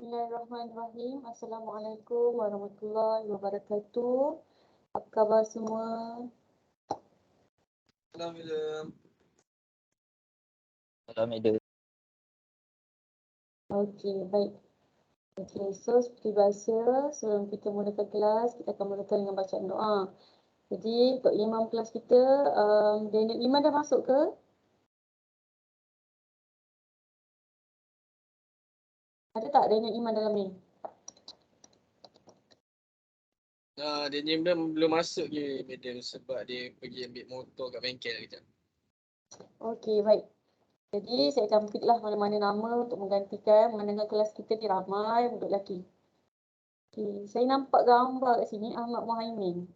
Bismillahirrahmanirrahim. Assalamualaikum warahmatullahi wabarakatuh. Apa khabar semua? Alhamdulillah. Alhamdulillah. Okey, baik. Okey, so seperti biasa, sebelum kita mulakan kelas, kita akan mulakan dengan bacaan doa. Jadi, untuk imam kelas kita, Daniel Iman dah masuk ke? Ada tak Daniel Iman dalam ni? Dia ni belum masuk je madam sebab dia pergi ambil motor kat bengkel kejap. Okey, baik. Jadi, saya akan pick lah mana-mana nama untuk menggantikan, mendengar kelas kita ni ramai budak lelaki. Okey, saya nampak gambar kat sini Ahmad Muhaimin.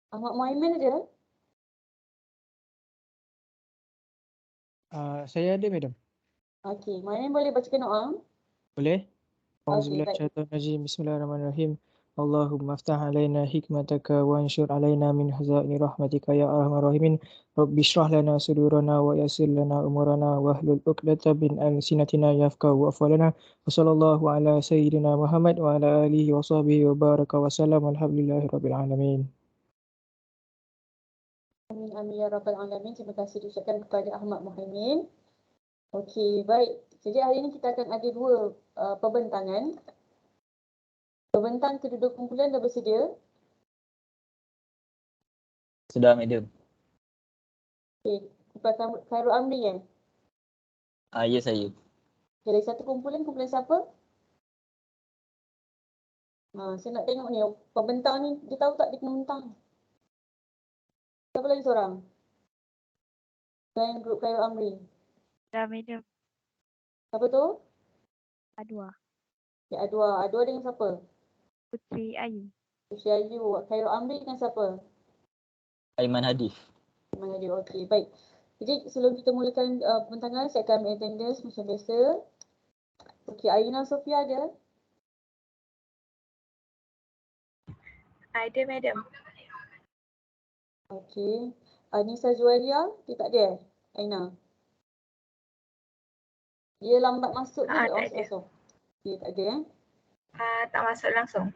Ahmad Muhaimin ada? Saya ada, madam. Okey, Muhaimin boleh bacakan doa? Boleh? Okey, Auzubillahi baik. minasyaitonirrajim. Bismillahirrahmanirrahim. Allahumma aftah alaina hikmataka wa anshur alaina min hazaini rahmatika ya arhamar rahimin. Rabbi shrah lana sudurana wa yassir lana umurana wahlul 'uqdatam min alsinatina yafqahu qawlana. Wa sallallahu ala sayyidina Muhammad wa ala alihi wa sahbihi wa baraka wa sallam. Alhamdulillahirabbil alamin. Amin, amin ya rabbal alamin. Terima kasih diucapkan kepada Ahmad Muhaimin. Okey, baik. Jadi hari ini kita akan ada dua pembentangan. Pembentang kedua kumpulan dah bersedia? Sudah, madam. Okey, kumpulan Khairul Amri kan? Ya, saya. Okay, dari satu kumpulan siapa? Saya nak tengok ni, pembentang ni, dia tahu tak dia kena bentang? Siapa lagi seorang? Dan grup Khairul Amri. Dah, madam. Siapa tu? Adwa. Okay, Adwa. Adwa dengan siapa? Putri Ayu. Putri Ayu. Khairul Amri dengan siapa? Aiman Hadif. Mana dia? Okey, baik. Jadi sebelum kita mulakan pembentangan, saya akan ambil attendance macam biasa. Okey, Aina Sofia ada? Ada, madam. Okey. Anissa Juwaria, dia tak ada Aina? Dia lambat masuk ke? Tak ada. Okey, tak ada Tak masuk langsung.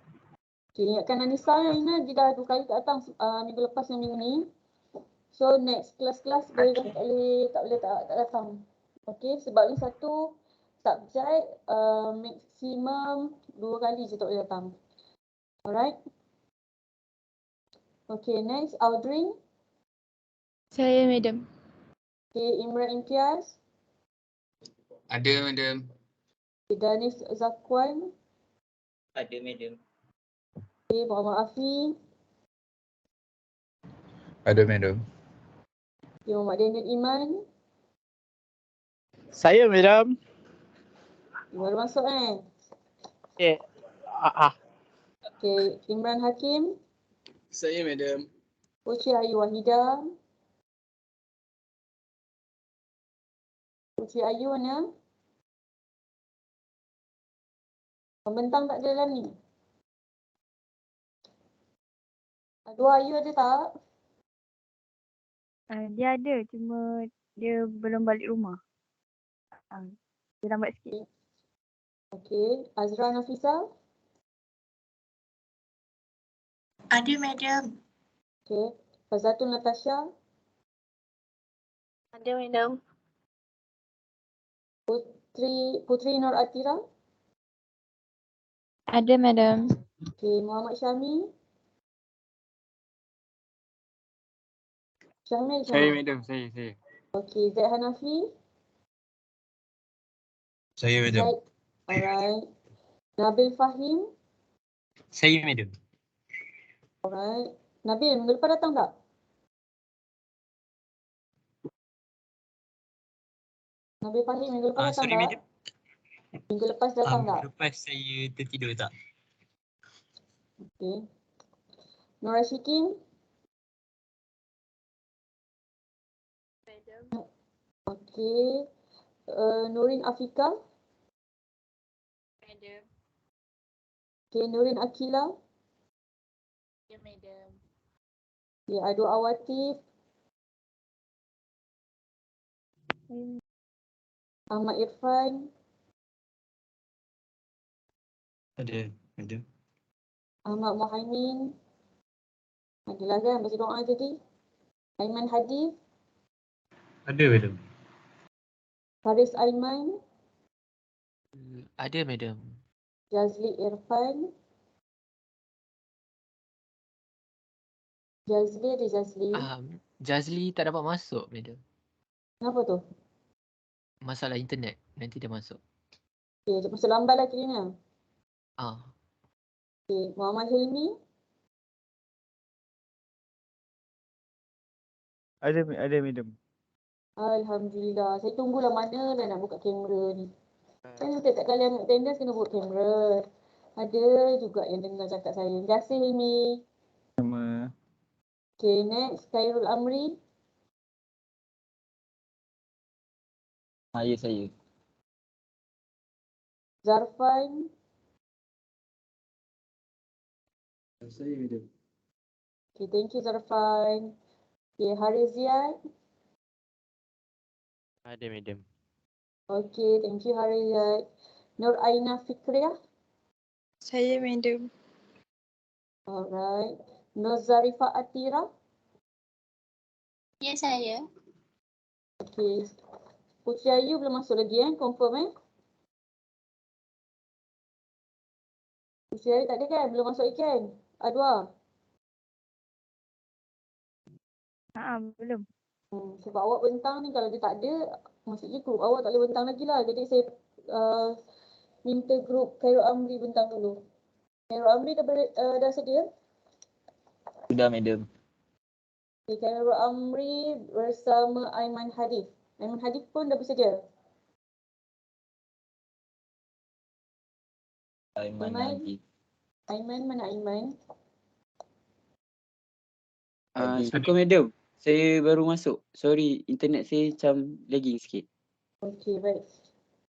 Okey, ingatkan Anissa Aina, dia dah 2 kali tak datang minggu lepas dan minggu ni. So next kelas-kelas boleh tak datang. Okey, sebab ni satu subjek maksimum 2 kali je tak boleh datang. Alright. Okay, next Audrey. Saya, madam. Okay, Imran Imtiaz. Ada madam. Okay, Danis Zakwan. Ada, madam. Okay, Muhammad Afi. Ada, madam. Okay, Muhammad Daniel Iman. Saya, madam. Baru masuk Okay. Okay, Imran Hakim. Saya madam. Putri Ayu Wahida. Putri Ayu mana? Pembentang tak ada dalam ni. Dua Ayu ada tak? Dia ada, cuma dia belum balik rumah. Dia lambat sikit. Okay, Azra Nafisa. Ada, madam. Okay, Fazatul Natasha. Ada, madam. Putri Nur Atira. Ada, madam. Okay, Muhammad Syami. Syamil. Saya madam, saya. Okay, Zaid Hanafi. Saya, madam. Zaid. Alright. Nabil Fahim. Saya madam. Alright. Nabil, minggu lepas datang tak? Nabil Fahim, minggu lepas datang tak? madam. Minggu lepas datang tak? Lepas saya tertidur tak? Okay. Nora Syikin. Okay. Nurin Afika. Madam. Okay, Nurin Akila. Ya, madam. Okay, Adu Awatif. Ahmad Irfan. Ada, madam. Ahmad Muhaimin. Adalah kan baca doa tadi. Aiman Hadif. Ada, madam. Haris Aiman. Ada, madam. Jazli Irfan. Jazli ada Jazli. Jazli tak dapat masuk, madam. Kenapa tu? Masalah internet. Nanti dia masuk. Okay, masuk lambat lah kiranya. Ah, Okay, Muhammad Hilmi. Ada, madam. Alhamdulillah. Saya tunggulah mana dah nak buka kamera ni. Kan setiap kali ambil attendance kena buka kamera. Ada juga yang dengar cakap saya. Terima kasih Hilmi. Sama. Okay, next. Khairul Amri. Ya, saya. Zarfan. Saya, madam. Okay, thank you Zarfan. Okay, Haris Ziad. Ada, madam. Okay, thank you Haris Ziad. Nur Aina Fikriah. Saya, madam. Alright. Nur Zarifah Atira. Ya, saya. Okay. Putri Ayu belum masuk lagi confirm Putri Ayu tak ada kan? Belum masuk lagi kan? Adwa. Belum. Sebab awak bentang ni kalau dia tak ada, maksudnya group awak tak boleh bentang lagi lah. Jadi saya minta group Khairul Amri bentang dulu. Khairul Amri dah sedia? Sudah, madam. Okay, Khairul Amri bersama Aiman Hadif. Aiman Hadif pun dah bersedia? Aiman Aiman? Hadif. Aiman, mana Aiman? Syukur, madam. Saya baru masuk. Sorry, internet saya macam lagging sikit. Okey, baik.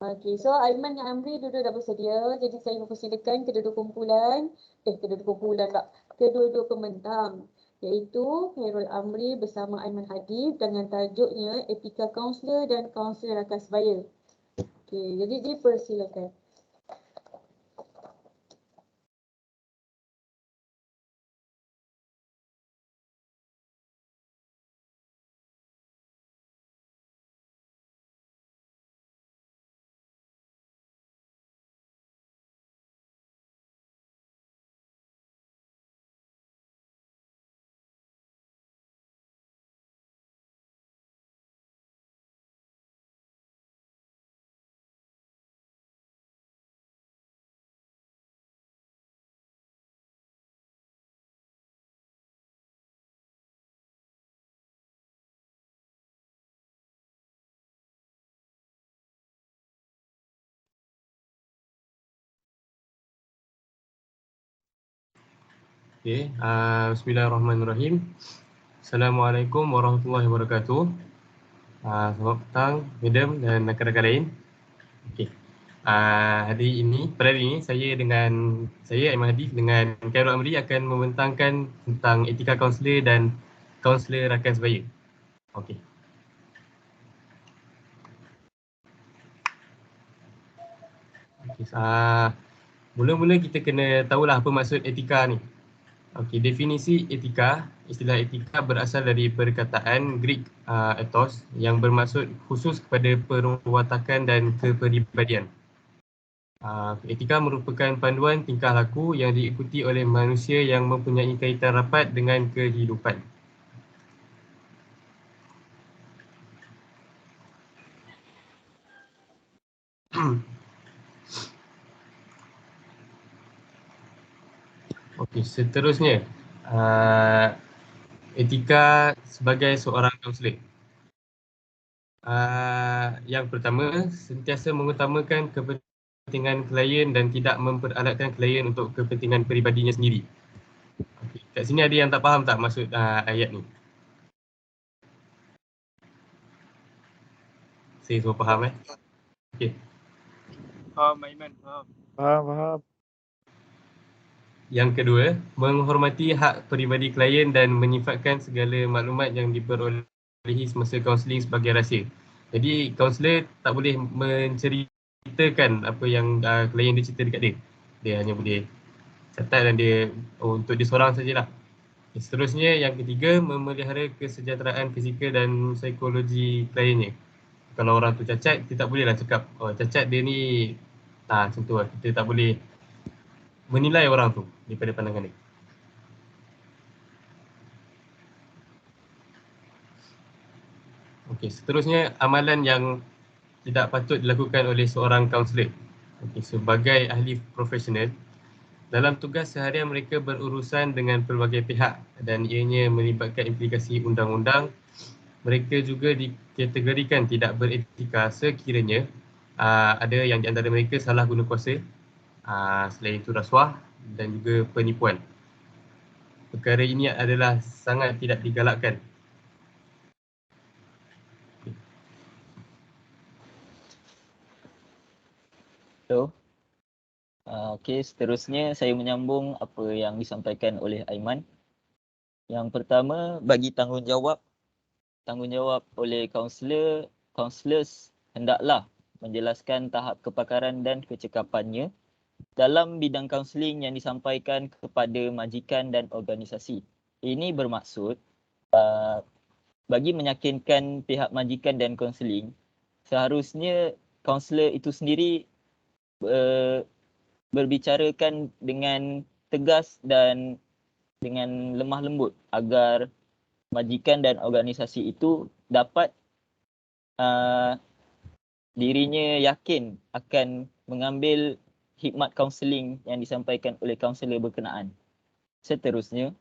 Okey, so Aiman dan Amri dua-dua dah bersedia. Jadi saya mempersilakan kedua-dua kumpulan, kedua-dua pembentang. Iaitu Khairul Amri bersama Aiman Hadif dengan tajuknya Etika Kaunselor dan Kaunselor Rakan Sebaya. Okey, jadi dipersilakan. Okay, bismillahirrahmanirrahim. Assalamualaikum warahmatullahi wabarakatuh. Selamat petang, madam dan rakan-rakan lain. Okay. Pada hari ini saya Aiman Hadif dengan Khairul Amri akan membentangkan tentang etika kaunselor dan kaunselor rakan sebaya. Okey. Mula-mula kita kena tahulah apa maksud etika ni. Okey, definisi etika, istilah etika berasal dari perkataan Greek ethos yang bermaksud khusus kepada perwatakan dan kepribadian. Etika merupakan panduan tingkah laku yang diikuti oleh manusia yang mempunyai kaitan rapat dengan kehidupan. Okey, seterusnya etika sebagai seorang kaunselor. Yang pertama, sentiasa mengutamakan kepentingan klien dan tidak memperalatkan klien untuk kepentingan peribadinya sendiri. Okay. Kat sini ada yang tak faham tak maksud ayat ni? Saya semua faham Okey. Faham, Aiman. Faham. Yang kedua, menghormati hak peribadi klien dan menyifatkan segala maklumat yang diperolehi semasa kaunseling sebagai rahsia. Jadi kaunselor tak boleh menceritakan apa yang klien dia cerita dekat dia. Dia hanya boleh catat dan dia untuk dia seorang sajalah. Seterusnya yang ketiga, memelihara kesejahteraan fizikal dan psikologi kliennya. Kalau orang tu cacat, kita tak bolehlah cakap cacat dia ni macam tu lah. Kita tak boleh menilai orang tu daripada pandangan dia. Okey, seterusnya amalan yang tidak patut dilakukan oleh seorang kaunselor. Okey, sebagai ahli profesional, dalam tugas seharian mereka berurusan dengan pelbagai pihak dan ianya melibatkan implikasi undang-undang. Mereka juga dikategorikan tidak beretika sekiranya ada yang di antara mereka salah guna kuasa, selain itu rasuah dan juga penipuan. Perkara ini adalah sangat tidak digalakkan. So, okey, seterusnya saya menyambung apa yang disampaikan oleh Aiman. Yang pertama, bagi tanggungjawab oleh kaunselors hendaklah menjelaskan tahap kepakaran dan kecekapannya dalam bidang kaunseling yang disampaikan kepada majikan dan organisasi. Ini bermaksud bagi meyakinkan pihak majikan dan kaunseling, seharusnya kaunselor itu sendiri berbicarakan dengan tegas dan dengan lemah lembut agar majikan dan organisasi itu dapat dirinya yakin akan mengambil khidmat kaunseling yang disampaikan oleh kaunselor berkenaan. Seterusnya,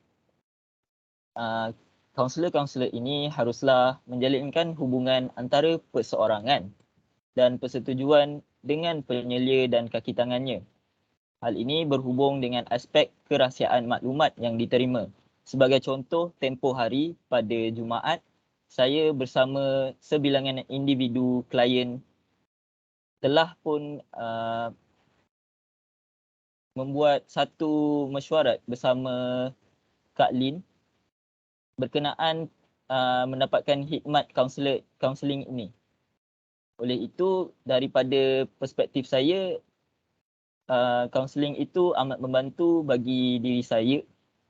kaunselor-kaunselor ini haruslah menjalinkan hubungan antara perseorangan dan persetujuan dengan penyelia dan kaki tangannya. Hal ini berhubung dengan aspek kerahsiaan maklumat yang diterima. Sebagai contoh, tempoh hari pada Jumaat, saya bersama sebilangan individu klien telah pun membuat satu mesyuarat bersama Kak Lin berkenaan mendapatkan khidmat kaunseling ini. Oleh itu, daripada perspektif saya, kaunseling itu amat membantu bagi diri saya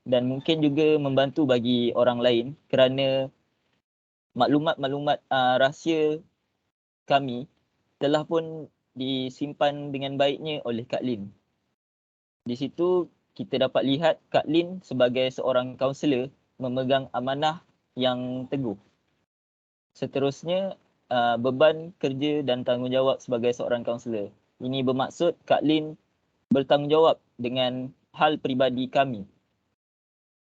dan mungkin juga membantu bagi orang lain kerana maklumat-maklumat rahsia kami telah pun disimpan dengan baiknya oleh Kak Lin. Di situ kita dapat lihat Kak Lin sebagai seorang kaunselor memegang amanah yang teguh. Seterusnya, beban kerja dan tanggungjawab sebagai seorang kaunselor. Ini bermaksud Kak Lin bertanggungjawab dengan hal peribadi kami.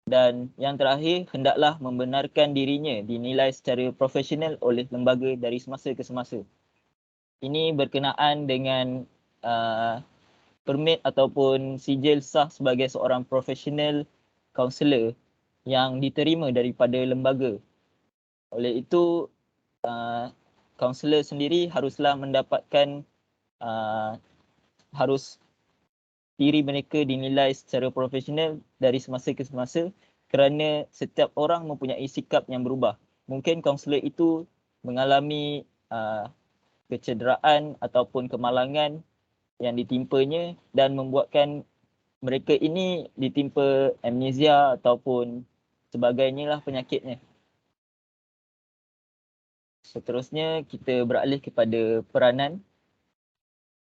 Dan yang terakhir, hendaklah membenarkan dirinya dinilai secara profesional oleh lembaga dari semasa ke semasa. Ini berkenaan dengan permit ataupun sijil sah sebagai seorang profesional kaunselor yang diterima daripada lembaga. Oleh itu, kaunselor sendiri haruslah mendapatkan harus diri mereka dinilai secara profesional dari semasa ke semasa kerana setiap orang mempunyai sikap yang berubah. Mungkin kaunselor itu mengalami kecederaan ataupun kemalangan yang ditimpanya dan membuatkan mereka ini ditimpa amnesia ataupun sebagainya lah penyakitnya. Seterusnya kita beralih kepada peranan.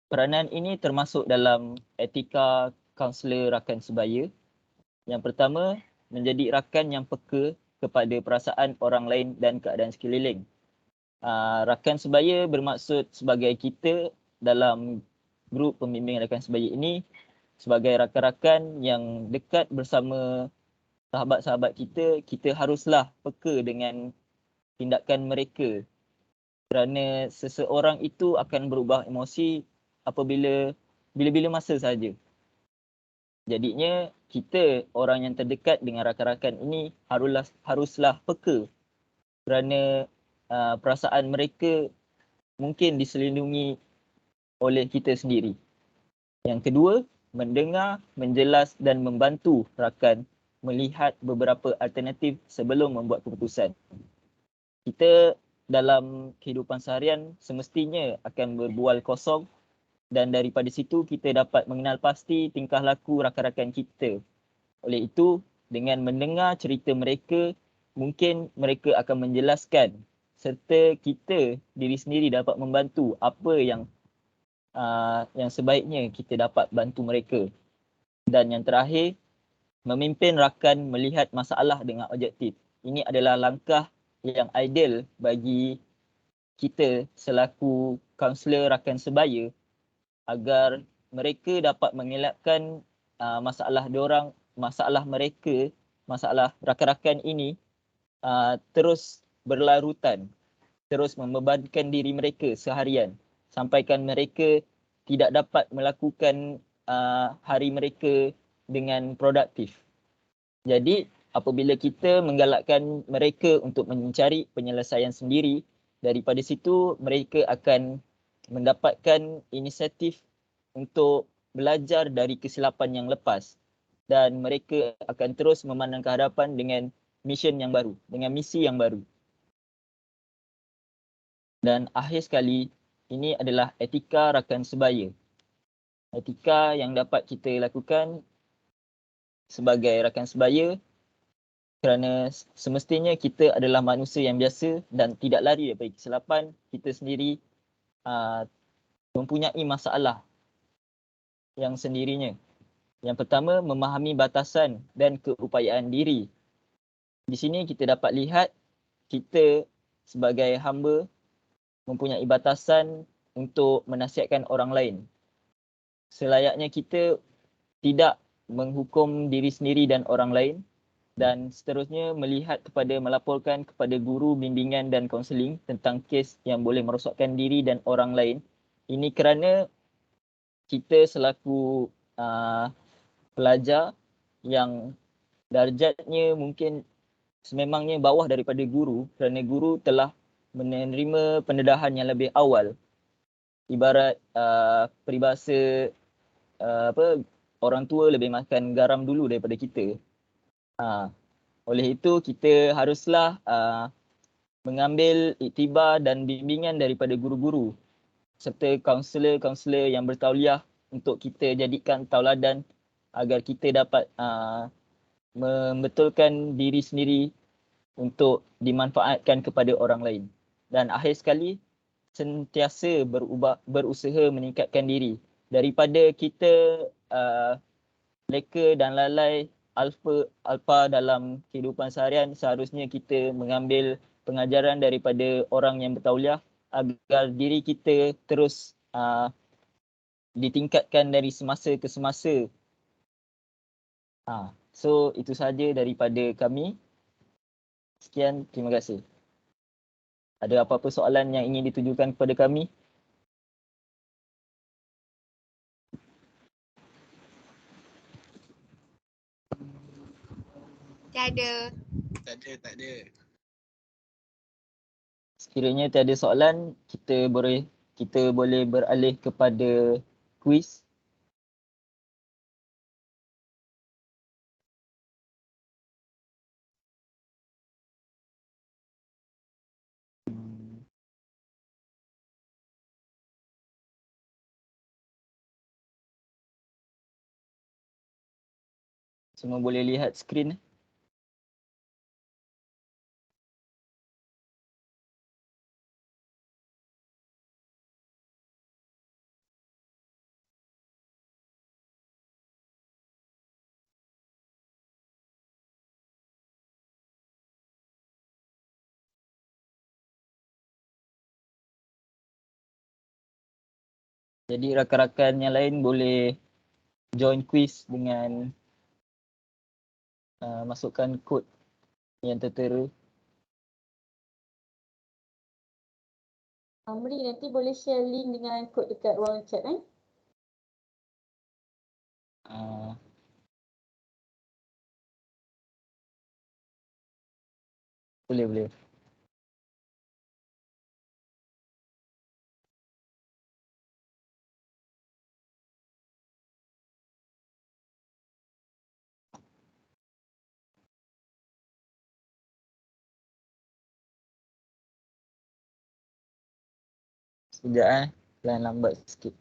Peranan ini termasuk dalam etika kaunselor rakan sebaya. Yang pertama, menjadi rakan yang peka kepada perasaan orang lain dan keadaan sekeliling. Rakan sebaya bermaksud sebagai kita dalam grup pembimbing rakan sebaya ini sebagai rakan-rakan yang dekat bersama sahabat-sahabat kita, kita haruslah peka dengan tindakan mereka kerana seseorang itu akan berubah emosi apabila bila-bila masa saja. Jadinya kita orang yang terdekat dengan rakan-rakan ini haruslah peka kerana perasaan mereka mungkin diselindungi oleh kita sendiri. Yang kedua, mendengar, menjelas dan membantu rakan melihat beberapa alternatif sebelum membuat keputusan. Kita dalam kehidupan seharian semestinya akan berbual kosong dan daripada situ kita dapat mengenal pasti tingkah laku rakan-rakan kita. Oleh itu, dengan mendengar cerita mereka, mungkin mereka akan menjelaskan serta kita diri sendiri dapat membantu apa yang sebaiknya kita dapat bantu mereka. Dan yang terakhir, memimpin rakan melihat masalah dengan objektif. Ini adalah langkah yang ideal bagi kita selaku kaunselor rakan sebaya agar mereka dapat mengelakkan masalah diorang, masalah mereka, masalah rakan-rakan ini terus berlarutan, terus membebankan diri mereka seharian sampaikan mereka tidak dapat melakukan hari mereka dengan produktif. Jadi apabila kita menggalakkan mereka untuk mencari penyelesaian sendiri, daripada situ mereka akan mendapatkan inisiatif untuk belajar dari kesilapan yang lepas dan mereka akan terus memandang ke hadapan dengan mission yang baru, dengan misi yang baru. Dan akhir sekali, ini adalah etika rakan sebaya. Etika yang dapat kita lakukan sebagai rakan sebaya kerana semestinya kita adalah manusia yang biasa dan tidak lari daripada kesilapan. Kita sendiri mempunyai masalah yang sendirinya. Yang pertama, memahami batasan dan keupayaan diri. Di sini kita dapat lihat kita sebagai hamba mempunyai batasan untuk menasihatkan orang lain. Selayaknya kita tidak menghukum diri sendiri dan orang lain dan seterusnya melaporkan kepada guru bimbingan dan kaunseling tentang kes yang boleh merosakkan diri dan orang lain. Ini kerana kita selaku pelajar yang darjatnya mungkin sememangnya bawah daripada guru kerana guru telah menerima pendedahan yang lebih awal. Ibarat peribahasa orang tua lebih makan garam dulu daripada kita. Oleh itu kita haruslah mengambil iktibar dan bimbingan daripada guru-guru serta kaunselor-kaunselor yang bertauliah untuk kita jadikan tauladan agar kita dapat membetulkan diri sendiri untuk dimanfaatkan kepada orang lain. Dan akhir sekali, sentiasa berusaha meningkatkan diri. Daripada kita leka dan lalai alfa dalam kehidupan seharian, seharusnya kita mengambil pengajaran daripada orang yang bertauliah agar diri kita terus ditingkatkan dari semasa ke semasa. So itu saja daripada kami. Sekian, terima kasih. Ada apa-apa soalan yang ingin ditujukan kepada kami? Tak ada. Tak ada. Sekiranya tiada soalan, kita boleh beralih kepada kuis. Semua boleh lihat skrin. Jadi rakan-rakan yang lain boleh join quiz dengan masukkan kod yang tertera. Amri nanti boleh share link dengan kod dekat ruang chat Boleh. Sekejap lambat sikit.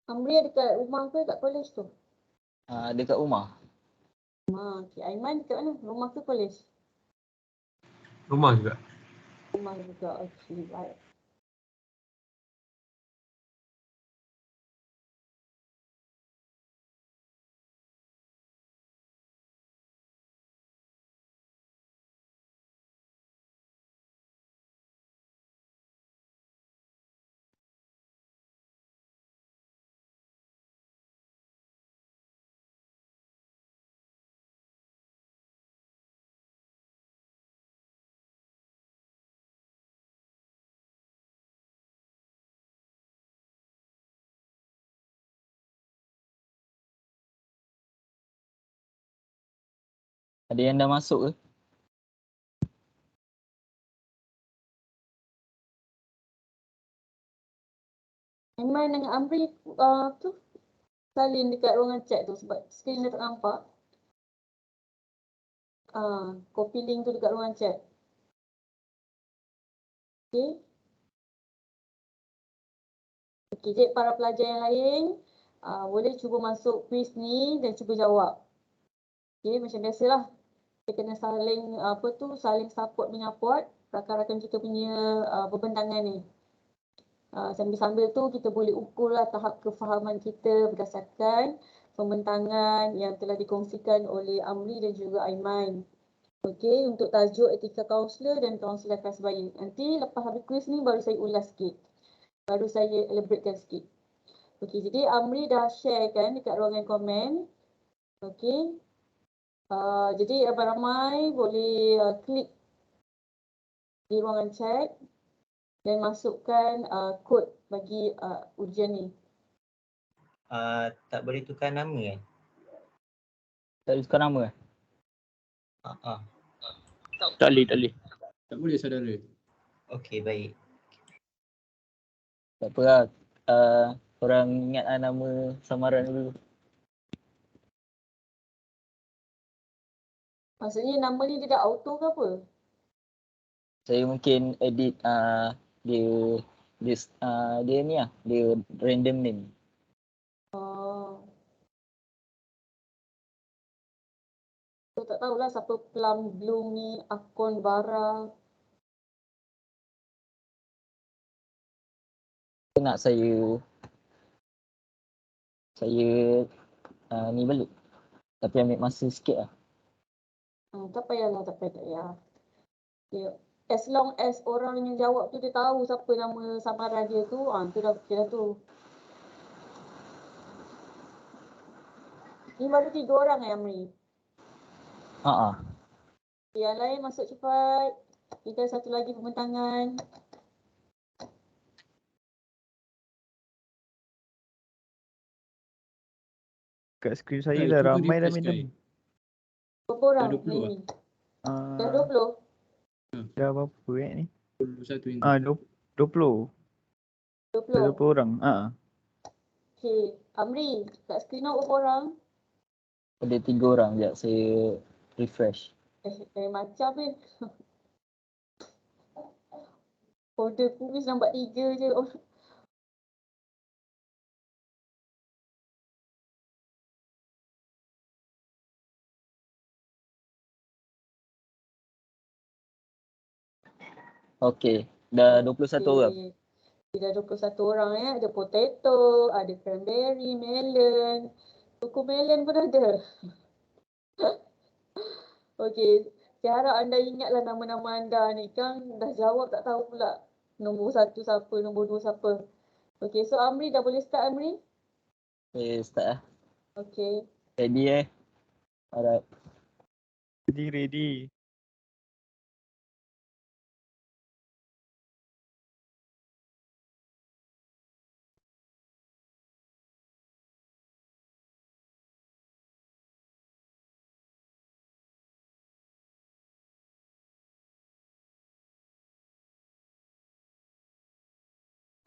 Amri dekat rumah ke dekat kolej tu? Dekat rumah. Okay. Aiman dekat mana? Rumah ke kolej? Rumah juga. Rumah juga. Okay, baik. Ada yang dah masuk ke? Aiman dengan Amri tu salin dekat ruangan chat tu sebab skrin dia tak nampak. Copy link tu dekat ruangan chat. Okay. Okay, jadi para pelajar yang lain boleh cuba masuk quiz ni dan cuba jawab. Okay, macam biasalah. Kita kena saling support menyupport rakan-rakan kita punya pembentangan ni. Sambil-sambil tu kita boleh ukurlah tahap kefahaman kita berdasarkan pembentangan yang telah dikongsikan oleh Amri dan juga Aiman. Okey, untuk tajuk etika kaunselor dan kaunselor kelas bayi. Nanti lepas habis kuis ni baru saya ulas sikit. Baru saya elaboratekan sikit. Okey, jadi Amri dah share kan dekat ruangan komen. Okey. Jadi ramai-ramai boleh klik di ruangan chat dan masukkan kod bagi ujian ni. Tak boleh tukar nama kan? Tak boleh tukar nama? Tak boleh. Tak boleh saudara. Okey, baik. Tak apa lah. Korang ingat nama samaran dulu. Maksudnya nama ni dia dah auto ke apa? Saya mungkin edit dia ni lah. Dia random name. Saya tak tahulah siapa Plum Bloom ni, Akon Bara. Nak saya ni balik. Tapi ambil masa sikit lah. Tak payahlah, tak payah. Okay. As long as orang yang jawab tu dia tahu siapa nama samaran dia tu, tu dah okey dah tu. Ni baru 3 orang Amri. Yang lain masuk cepat. Kita satu lagi pembentangan. Kat skrin saya dah ramai dah madam. Berapa orang ni? Dah 20? Dah berapa ni? 21 20. 20 orang. Okay. Amri, kat skrin awak berapa orang? Ada 3 orang. Sekejap saya refresh. Macam ni. Order kuis nampak 3 je. Okey. Dah 21 orang. Dah 21 orang ya. Ada potato, ada cranberry, melon. Tuku melon pun ada. Okey. Saya harap anda ingatlah nama-nama anda ni. Kan dah jawab tak tahu pula. Nombor 1 siapa, nombor 2 siapa. Okey, so Amri dah boleh start Amri? Okay, start lah. Okey. Ready Alright. Ready.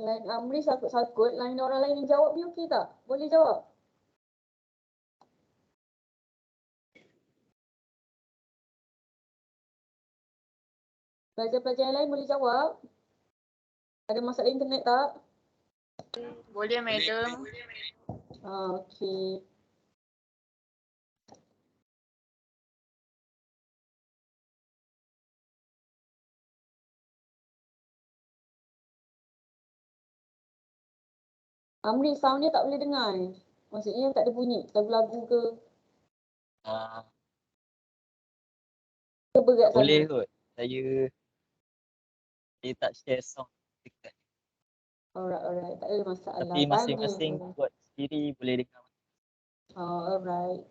Line Amri sakut-sakut, line orang lain yang jawab ni okey tak? Boleh jawab? Pelajar-pelajar yang lain boleh jawab? Ada masalah internet tak? Boleh, madam. Okey. Amri, sound dia tak boleh dengar. Maksudnya tak ada bunyi, lagu-lagu ke? Ah, Ke berat boleh sangat? kot. Saya tak share sound dekat. Alright. Tak ada masalah. Tapi masing-masing Tanya. buat sendiri boleh dengar. Alright.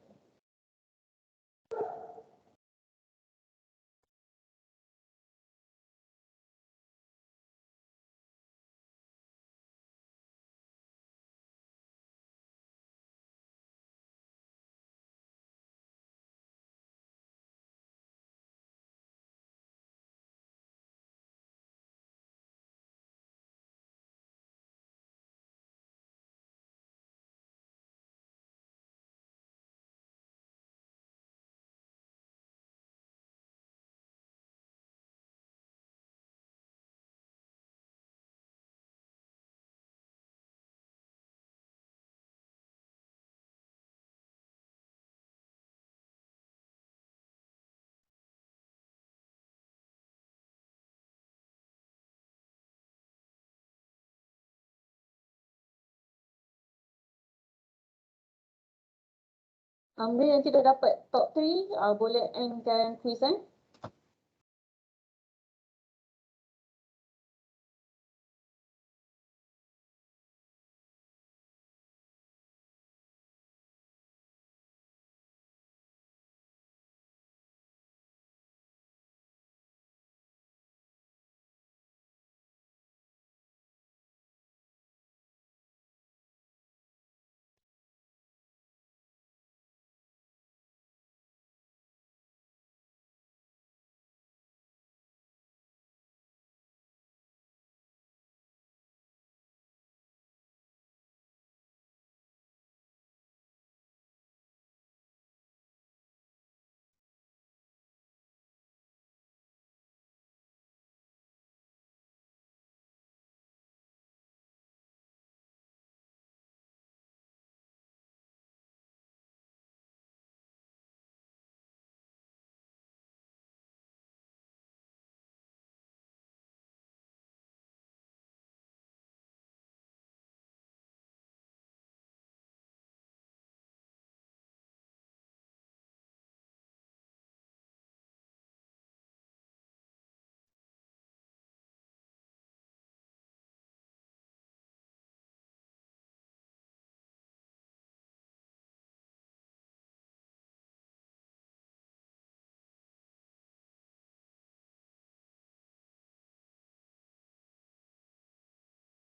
Amri nanti dah dapat top 3, boleh endkan quiz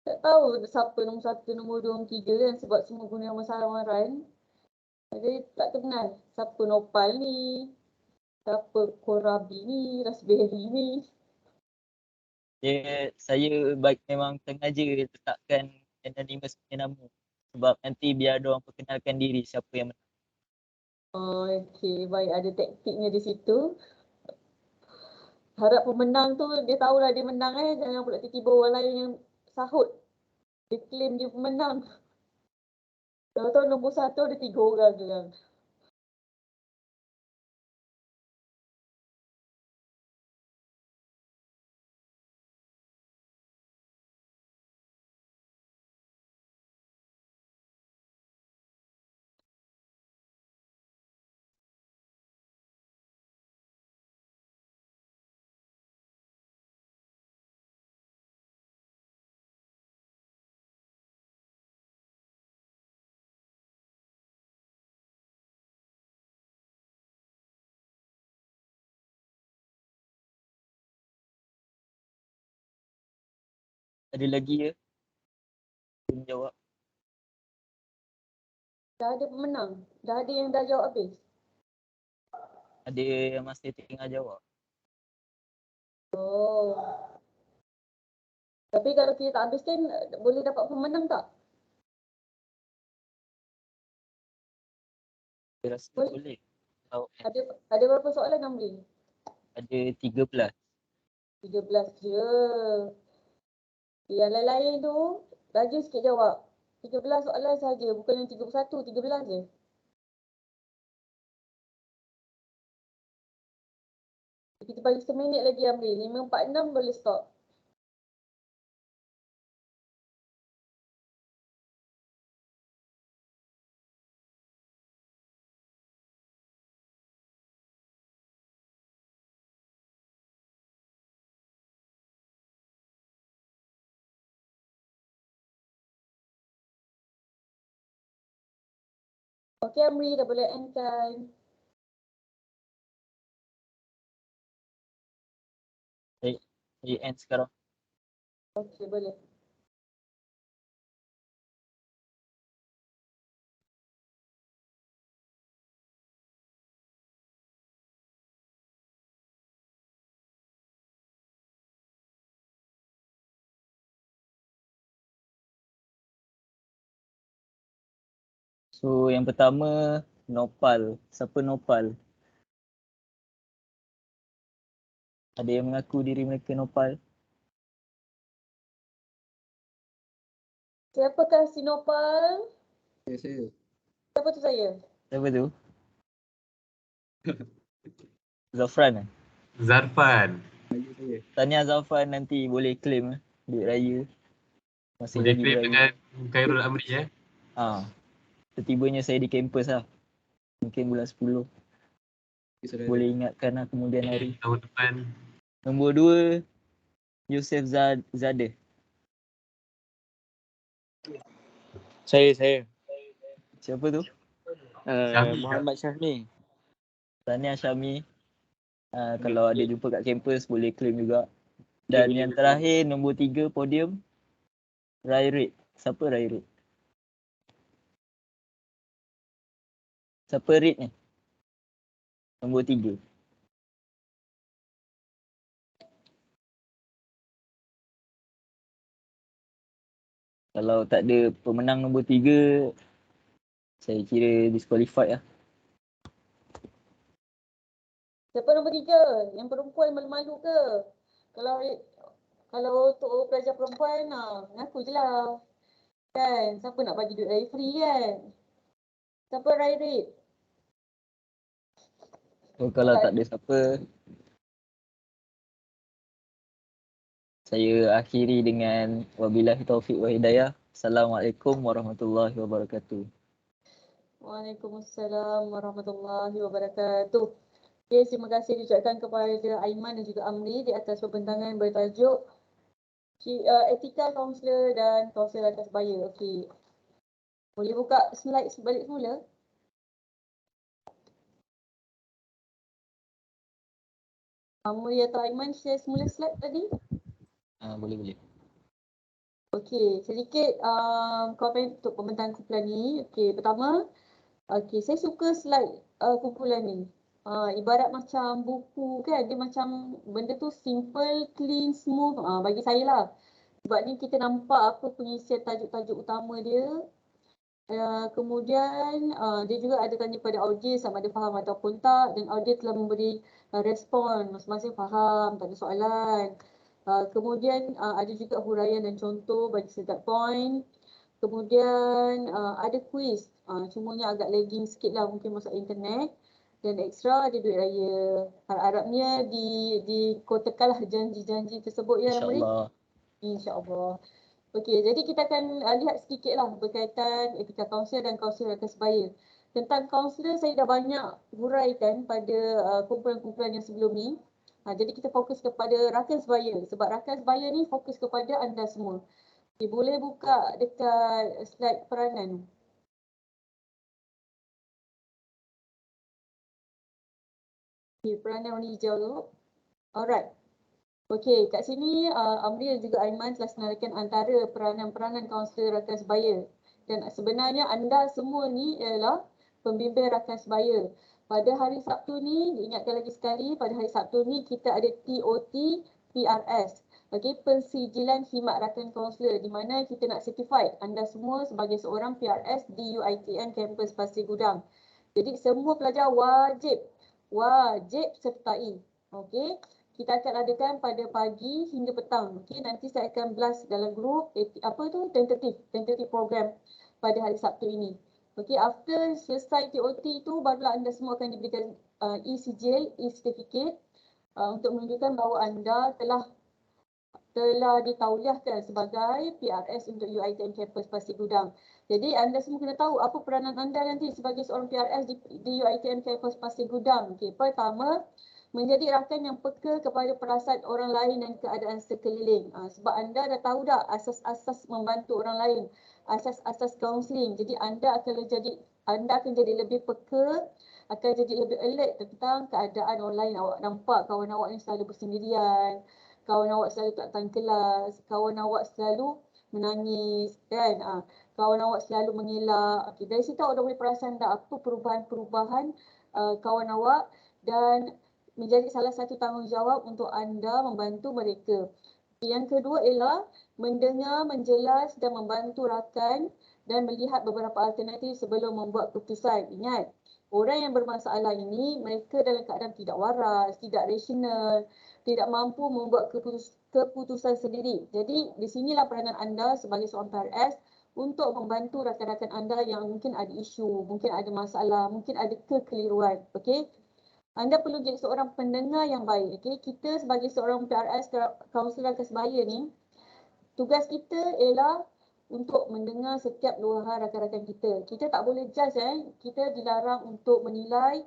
Tak tahu siapa nombor 1, nombor 2, nombor 3 kan sebab semua guna nama samaran. Jadi tak kenal siapa Nopal ni, siapa Korabi ni, Raspberry ni. Saya memang sengaja letakkan anonymous punya nama. Sebab nanti biar diorang perkenalkan diri siapa yang menang. Okey, baik, ada taktiknya di situ. Harap pemenang tu dia tahulah dia menang jangan pula tiba-tiba orang lain yang sahut. Dia claim dia pemenang. Tahu-tahu nombor 1 ada 3 orang je kan. Ada lagi ya? Belum jawab. Dah ada pemenang. Dah ada yang dah jawab habis. Ada yang masih tengah jawab. Oh. Tapi kalau kita tak habiskan, boleh dapat pemenang tak? Saya rasa boleh. Ada berapa soalan Amri? Ada 13. 13 je. Yang lain-lain tu, Rajin sikit jawab. 13 soalan saja, bukan yang 31, 13 je. Kita bagi 1 minit lagi Amri. 5.46 boleh stop. Okey Amri, dah boleh end kan? Saya end sekarang. Okey, boleh. So yang pertama Nopal. Siapa Nopal? Ada yang mengaku diri mereka Nopal? Siapakah si Nopal? Saya. Siapa tu saya? Siapa tu? Zafran eh? Zarfan. Saya. Tahniah Zafran, nanti boleh claim duit raya. Masih Boleh lagi claim beraya. dengan Khairul Amri Setibanya saya di kampus lah. Mungkin bulan 10. Boleh ingatkan lah kemudian hari. Tahun depan. Nombor 2, Yusuf Zadeh. Saya. Siapa tu? Syahmi Muhammad Syahmi. Tahniah Syahmi. Kalau ada jumpa kat kampus boleh claim juga. Dan yang terakhir nombor 3 podium Rairit. Siapa Rairit? Siapa Rit ni? Nombor 3. Kalau tak ada pemenang nombor 3, saya kira disqualified lah. Siapa nombor 3? Yang perempuan malu-malu ke? Kalau untuk pelajar perempuan, ngaku je lah. Kan? Siapa nak bagi duit raya free kan? Siapa Rairit? So, kalau tak ada siapa, saya akhiri dengan wabillahi taufiq wa hidayah. Assalamualaikum warahmatullahi wabarakatuh. Waalaikumsalam warahmatullahi wabarakatuh. Okay, terima kasih diucapkan kepada Aiman dan juga Amri di atas pembentangan bertajuk Etika Kaunselor dan Kaunselor Atas Sebaya. Okey. Boleh buka slide balik semula? Amri atau Aiman share semula slide tadi? Boleh. Okey, sedikit komen untuk pembentangan kumpulan ni. Okey, pertama, saya suka slide kumpulan ni. Ibarat macam buku kan, dia macam benda tu simple, clean, smooth bagi saya lah. Sebab ni kita nampak apa pengisian tajuk-tajuk utama dia. Kemudian dia juga ada tanya pada audiens sama ada faham ataupun tak, dan audiens telah memberi respon masing-masing faham, tak ada soalan. Kemudian ada juga huraian dan contoh bagi setiap point. Kemudian ada quiz, cumanya agak lagging sikit lah mungkin masa internet. Dan ekstra ada duit raya. Harap-harapnya dikotakanlah janji-janji tersebut ya Ramli. InsyaAllah. InsyaAllah. Okey, jadi kita akan lihat sedikitlah berkaitan etika kaunselor dan kaunselor atas sebaya. Tentang kaunselor saya dah banyak huraikan pada kumpulan-kumpulan yang sebelum ni. Jadi kita fokus kepada rakan sebaya sebab rakan sebaya ni fokus kepada anda semua. Okay, boleh buka dekat slide peranan. Okay, peranan warna hijau tu. Alright. Okey, kat sini Amri dan juga Aiman telah senarakan antara peranan-peranan kaunselor rakan sebaya. Dan sebenarnya anda semua ni ialah pembimbing rakan sebaya. Pada hari Sabtu ni, diingatkan lagi sekali, pada hari Sabtu ni kita ada TOT PRS. Okey, pensijilan khidmat rakan kaunselor di mana kita nak certified anda semua sebagai seorang PRS di UiTM kampus Pasir Gudang. Jadi semua pelajar wajib sertai. Okey. kita akan adakan pada pagi hingga petang. Okey, nanti saya akan blast dalam grup tentative program pada hari Sabtu ini. Okey, after selesai TOT tu barulah anda semua akan diberikan e-sijil, e-certificate untuk menunjukkan bahawa anda telah ditauliahkan sebagai PRS untuk UiTM Campus Pasir Gudang. Jadi anda semua kena tahu apa peranan anda nanti sebagai seorang PRS di UiTM Campus Pasir Gudang. Okay. Pertama, menjadi rakan yang peka kepada perasaan orang lain dan keadaan sekeliling. Sebab anda dah tahu dah asas-asas membantu orang lain, asas-asas kaunseling. Jadi anda akan jadi lebih peka, akan jadi lebih alert tentang keadaan orang lain. Awak nampak kawan awak ni selalu bersendirian, kawan awak selalu tak datang kelas, kawan awak selalu menangis, kan? Kawan awak selalu mengelak. Okay, dari situ awak dah boleh perasan dah apa perubahan-perubahan kawan awak dan menjadi salah satu tanggungjawab untuk anda membantu mereka. Yang kedua ialah mendengar, menjelas dan membantu rakan dan melihat beberapa alternatif sebelum membuat keputusan. Ingat, orang yang bermasalah ini mereka dalam keadaan tidak waras, tidak rasional, tidak mampu membuat keputusan sendiri. Jadi di sinilah peranan anda sebagai seorang PRS untuk membantu rakan-rakan anda yang mungkin ada isu, mungkin ada masalah, mungkin ada kekeliruan. Okey. Anda perlu jadi seorang pendengar yang baik. Okay? Kita sebagai seorang PRS, kaunselor Kasbaya ni, tugas kita ialah untuk mendengar setiap luahan rakan-rakan kita. Kita tak boleh judge. Kita dilarang untuk menilai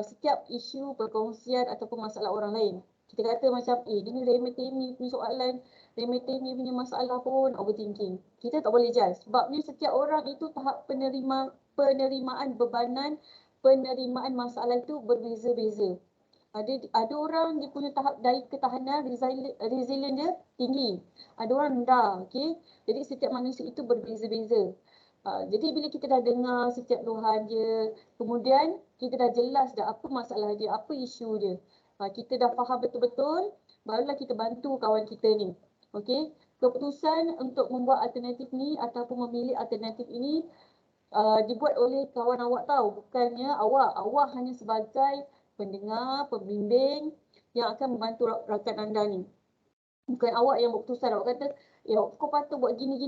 setiap isu perkongsian ataupun masalah orang lain. Kita kata macam, dia ni remeh-temeh punya soalan, remeh-temeh punya masalah pun overthinking. Kita tak boleh judge. Sebabnya setiap orang itu tahap penerimaan bebanan, penerimaan masalah itu berbeza-beza. Ada orang dia punya tahap daya ketahanan resilient dia tinggi. Ada orang rendah, okey. Jadi setiap manusia itu berbeza-beza. Jadi bila kita dah dengar setiap luahan dia, kemudian kita dah jelas dah apa masalah dia, apa isu dia. Kita dah faham betul-betul, barulah kita bantu kawan kita ni. Okey. Keputusan untuk membuat alternatif ni ataupun memilih alternatif ini dibuat oleh kawan awak tahu, bukannya awak. Awak hanya sebagai pendengar, pembimbing yang akan membantu rakan anda ni. Bukan awak yang buat keputusan. Awak kata, kau patut buat gini.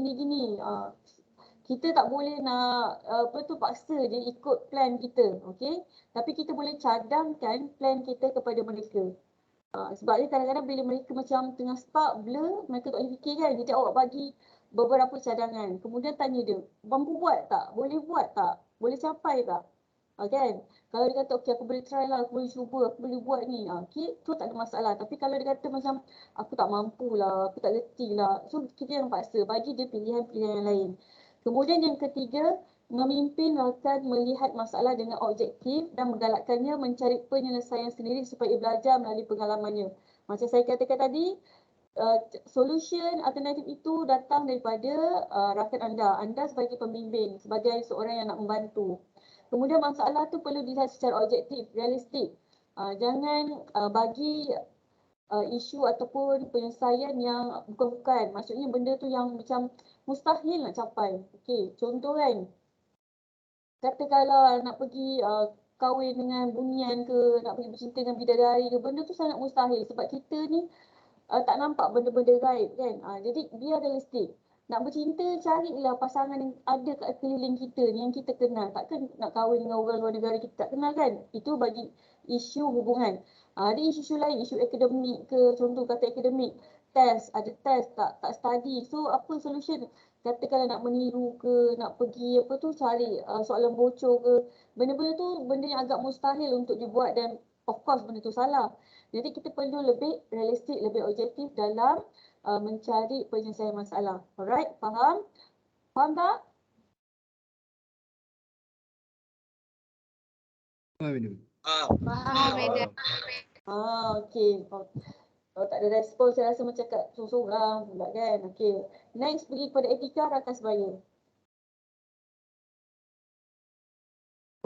Kita tak boleh nak paksa je ikut plan kita, okey? Tapi kita boleh cadangkan plan kita kepada mereka. Sebab ni kadang-kadang bila mereka macam tengah stuck, blur, mereka tak boleh fikir kan. Jadi awak bagi beberapa cadangan. Kemudian tanya dia, mampu buat tak? Boleh buat tak? Boleh capai tak? Kan? Kalau dia kata, okey aku boleh try lah, aku boleh cuba, aku boleh buat ni. Okay, tu tak ada masalah. Tapi kalau dia kata macam, aku tak mampu lah, aku tak reti lah. So kita yang paksa, bagi dia pilihan-pilihan yang lain. Kemudian yang ketiga, memimpin rakan melihat masalah dengan objektif dan menggalakkannya mencari penyelesaian sendiri supaya belajar melalui pengalamannya. Macam saya katakan tadi, solution alternatif itu datang daripada rakan anda. Anda sebagai pembimbing, sebagai seorang yang nak membantu. Kemudian masalah tu perlu dilihat secara objektif, realistik. Jangan bagi isu ataupun penyelesaian yang bukan-bukan. Maksudnya benda tu yang macam mustahil nak capai. Okey, contoh kan, katakanlah nak pergi kahwin dengan bunian ke, nak pergi bercinta dengan bidadari ke, benda tu sangat mustahil sebab kita ni tak nampak benda-benda gaib kan. Jadi biar realistik. Nak bercinta, carilah pasangan yang ada kat keliling kita ni yang kita kenal. Takkan nak kahwin dengan orang luar negara kita tak kenal kan. Itu bagi isu hubungan. Ada isu-isu lain, isu akademik ke, contoh kata akademik, test, ada test tak study. So apa solution? Katakanlah nak meniru ke, nak pergi apa tu, cari soalan bocor ke. Benda-benda tu benda yang agak mustahil untuk dibuat dan of course benda tu salah. Jadi kita perlu lebih realistik, lebih objektif dalam mencari penyelesaian masalah. Alright, faham? Faham tak? Faham, Madam? Faham, Madam. Okey. Kalau tak ada respon, saya rasa macam kat sorang-sorang pula kan. Okey. Next, pergi kepada etika rakan sebaya.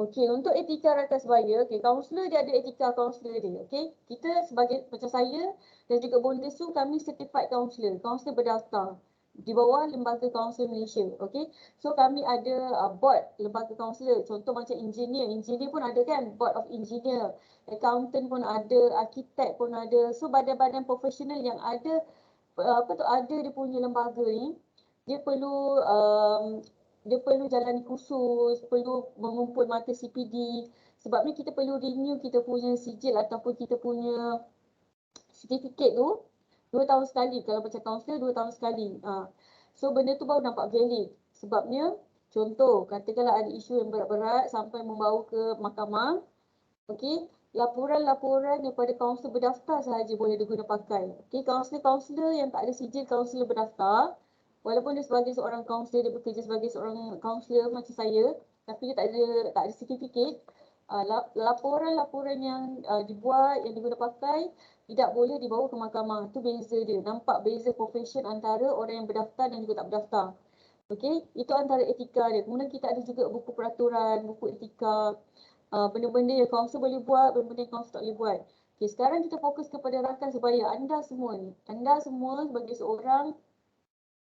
Okey, untuk etika rakan sebaya, kaunselor dia ada etika kaunselor dia. Okey, kita sebagai macam saya dan juga Bondesu, kami certified kaunselor berdaftar di bawah Lembaga Kaunselor Malaysia. Okey. So kami ada board lembaga kaunselor. Contoh macam engineer pun ada kan, board of engineer. Accountant pun ada, arkitek pun ada. So badan-badan profesional yang ada ada dia punya lembaga ni, dia perlu jalani kursus, perlu mengumpul mata CPD. Sebabnya kita perlu renew kita punya sijil ataupun kita punya sertifikat tu 2 tahun sekali. Kalau macam kaunselor 2 tahun sekali. So benda tu baru nampak valid. Sebabnya contoh katakanlah ada isu yang berat-berat sampai membawa ke mahkamah. Okey, laporan-laporan daripada kaunselor berdaftar sahaja boleh diguna pakai. Okey, kaunselor-kaunselor yang tak ada sijil kaunselor berdaftar, walaupun dia sebagai seorang kaunselor, dia bekerja sebagai seorang kaunselor macam saya, tapi dia tak ada sertifikat, laporan-laporan yang dibuat, yang diguna pakai tidak boleh dibawa ke mahkamah. Tu beza dia. Nampak beza profession antara orang yang berdaftar dan juga tak berdaftar. Okey, itu antara etika dia. Kemudian kita ada juga buku peraturan, buku etika, benda-benda yang kaunselor boleh buat, benda-benda yang kaunselor tak boleh buat. Okey, sekarang kita fokus kepada rakan sebaya. Anda semua ni, anda semua sebagai seorang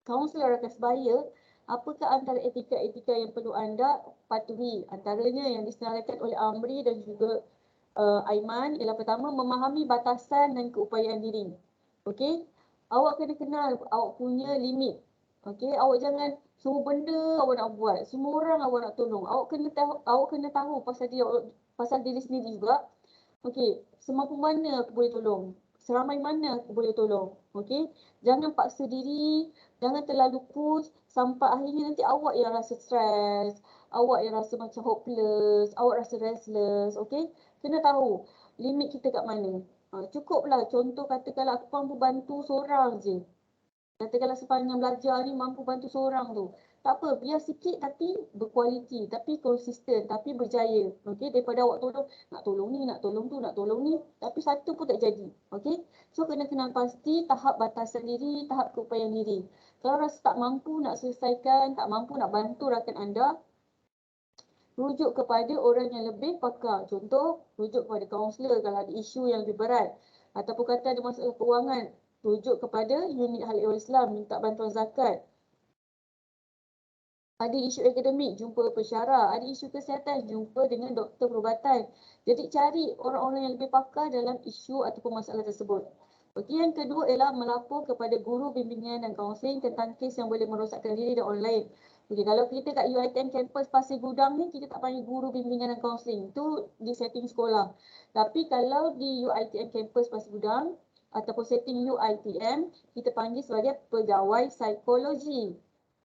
kaunselor rakan sebaya, apakah antara etika-etika yang perlu anda patuhi? Antaranya yang disenaraikan oleh Amri dan juga Aiman ialah pertama, memahami batasan dan keupayaan diri. Okey, awak kena kenal awak punya limit. Okey, awak jangan semua benda awak nak buat, semua orang awak nak tolong. Awak kena tahu pasal diri sendiri juga. Okey, semampu mana aku boleh tolong? Seramai mana aku boleh tolong? Okey, jangan paksa diri, jangan terlalu push sampai akhirnya nanti awak yang rasa stres, awak yang rasa macam hopeless, awak rasa restless. Okey, kena tahu limit kita kat mana. Cukuplah contoh katakanlah aku mampu bantu seorang je. Katakanlah sepanjang belajar ni mampu bantu seorang tu. Tak apa, biar sikit tapi berkualiti, tapi konsisten, tapi berjaya. Okey, daripada awak nak tolong ni, nak tolong tu, nak tolong ni, tapi satu pun tak jadi. Okey, so kena kenal pasti tahap batasan diri, tahap keupayaan diri. Kalau rasa tak mampu nak selesaikan, tak mampu nak bantu rakan anda, rujuk kepada orang yang lebih pakar. Contoh, rujuk kepada kaunselor kalau ada isu yang lebih berat. Ataupun kata ada masalah kewangan, rujuk kepada unit Hal Ehwal Islam, minta bantuan zakat. Ada isu akademik, jumpa pensyarah. Ada isu kesihatan, jumpa dengan doktor perubatan. Jadi cari orang-orang yang lebih pakar dalam isu ataupun masalah tersebut. Okey, yang kedua ialah melapor kepada guru bimbingan dan kaunseling tentang kes yang boleh merosakkan diri dan orang lain. Okey, kalau kita kat UiTM Campus Pasir Gudang ni, kita tak panggil guru bimbingan dan kaunseling. Itu di setting sekolah. Tapi kalau di UiTM Campus Pasir Gudang ataupun setting UiTM, kita panggil sebagai pegawai psikologi.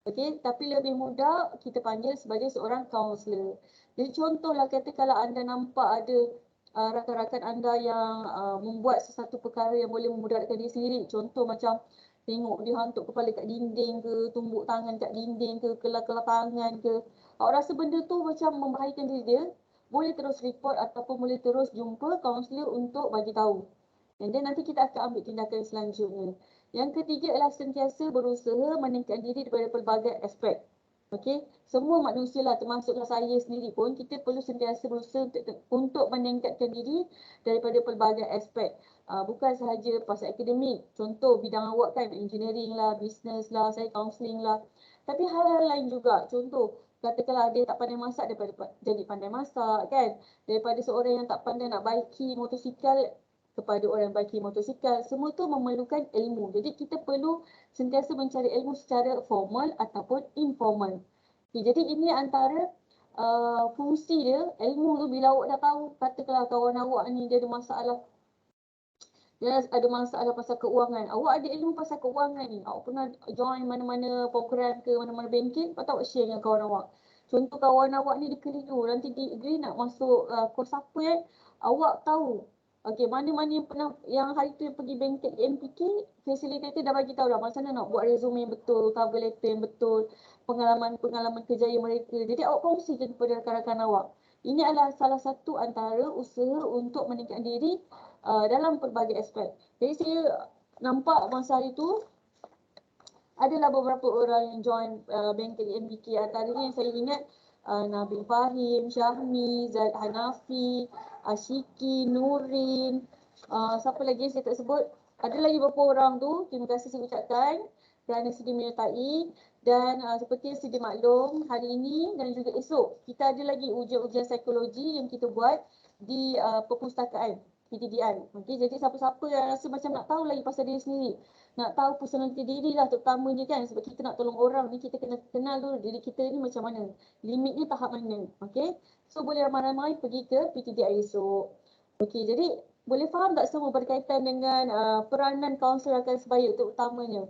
Okey, tapi lebih mudah kita panggil sebagai seorang kaunselor. Jadi contohlah kata kalau anda nampak ada rakan-rakan anda yang membuat sesuatu perkara yang boleh memudaratkan diri sendiri. Contoh macam tengok dia hantuk kepala kat dinding ke, tumbuk tangan kat dinding ke, kelar-kelar tangan ke. Awak rasa benda tu macam membahayakan diri dia, boleh terus report ataupun boleh terus jumpa kaunselor untuk bagi tahu. And then nanti kita akan ambil tindakan selanjutnya. Yang ketiga adalah sentiasa berusaha meningkatkan diri daripada pelbagai aspek. Okey, semua manusia lah termasuklah saya sendiri pun, kita perlu sentiasa berusaha untuk meningkatkan diri daripada pelbagai aspek. Bukan sahaja pasal akademik, contoh bidang awak kan engineering lah, business lah, saya counselling lah. Tapi hal-hal lain juga, contoh katakanlah dia tak pandai masak, daripada jadi pandai masak kan. Daripada seorang yang tak pandai nak baiki motosikal kepada orang yang baiki motosikal, semua tu memerlukan ilmu. Jadi kita perlu sentiasa mencari ilmu secara formal ataupun informal. Okay, jadi ini antara fungsi dia. Ilmu tu bila awak dah tahu, katakanlah kawan awak ni dia ada masalah pasal keuangan. Awak ada ilmu pasal keuangan ni, awak pernah join mana-mana program ke mana-mana banking, patut awak share dengan kawan awak. Contoh kawan awak ni dia keliru, nanti dia nak masuk kos apa awak tahu. Okey, mana-mana yang hari tu yang pergi bengkel MPK, facilitator dah bagi tahu dah macam mana nak buat resume yang betul, cover letter yang betul, pengalaman kerjaya mereka. Jadi awak kongsikan kepada rakan-rakan awak. Ini adalah salah satu antara usaha untuk meningkatkan diri dalam pelbagai aspek. Jadi saya nampak masa hari tu adalah beberapa orang yang join bengkel MPK. Antaranya yang saya ingat Nabil Fahim, Syahmi, Zaid Hanafi, Ashiki, Nurin, siapa lagi saya tak sebut. Ada lagi beberapa orang tu, terima kasih saya ucapkan kerana sedia menyertai dan seperti yang sedia maklum, hari ini dan juga esok kita ada lagi ujian-ujian psikologi yang kita buat di perpustakaan PTDI. Okey, jadi siapa-siapa yang rasa macam nak tahu lagi pasal diri sendiri, nak tahu personality diri lah terutamanya kan, sebab kita nak tolong orang ni kita kena kenal dulu diri kita ni macam mana, limitnya tahap mana. Okey, so boleh ramai-ramai pergi ke PTDI esok. Okey, jadi boleh faham tak semua berkaitan dengan peranan kaunselor rakan sebaya terutamanya?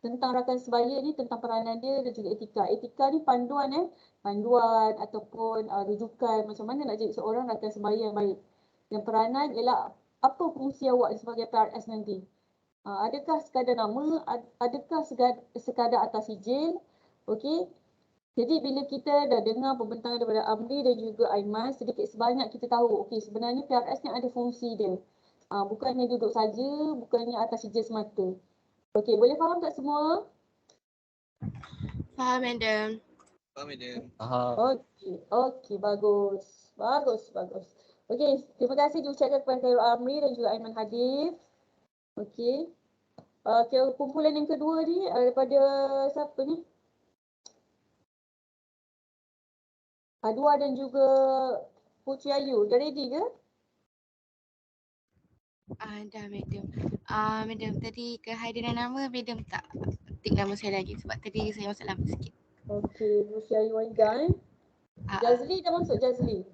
Tentang rakan sebaya ni, tentang peranan dia dan juga etika. Etika ni panduan panduan ataupun rujukan macam mana nak jadi seorang rakan sebaya yang baik. Dan peranan ialah apa fungsi awak sebagai PRS nanti. Adakah sekadar nama, adakah sekadar atas sijil. Okey. Jadi bila kita dah dengar pembentangan daripada Amri dan juga Aiman, sedikit sebanyak kita tahu okey sebenarnya PRS ni ada fungsi dia. Bukannya duduk saja, bukannya atas sijil semata. Okey, boleh faham tak semua? Faham, Madam. Faham, Madam. Okey, bagus. Okey, terima kasih diucapkan kepada Khairul Amri dan juga Aiman Hadif. Okey. Kumpulan yang kedua ni daripada siapa ni? Adwa dan juga Putri Ayu. Dah ready ke? Dah, Madam. Madam, tadi kehadiran nama Madam tak ketik nama saya lagi sebab tadi saya masuk lama sikit. Okey, Putri Ayu Waidah. Jazli dah masuk, Jazli.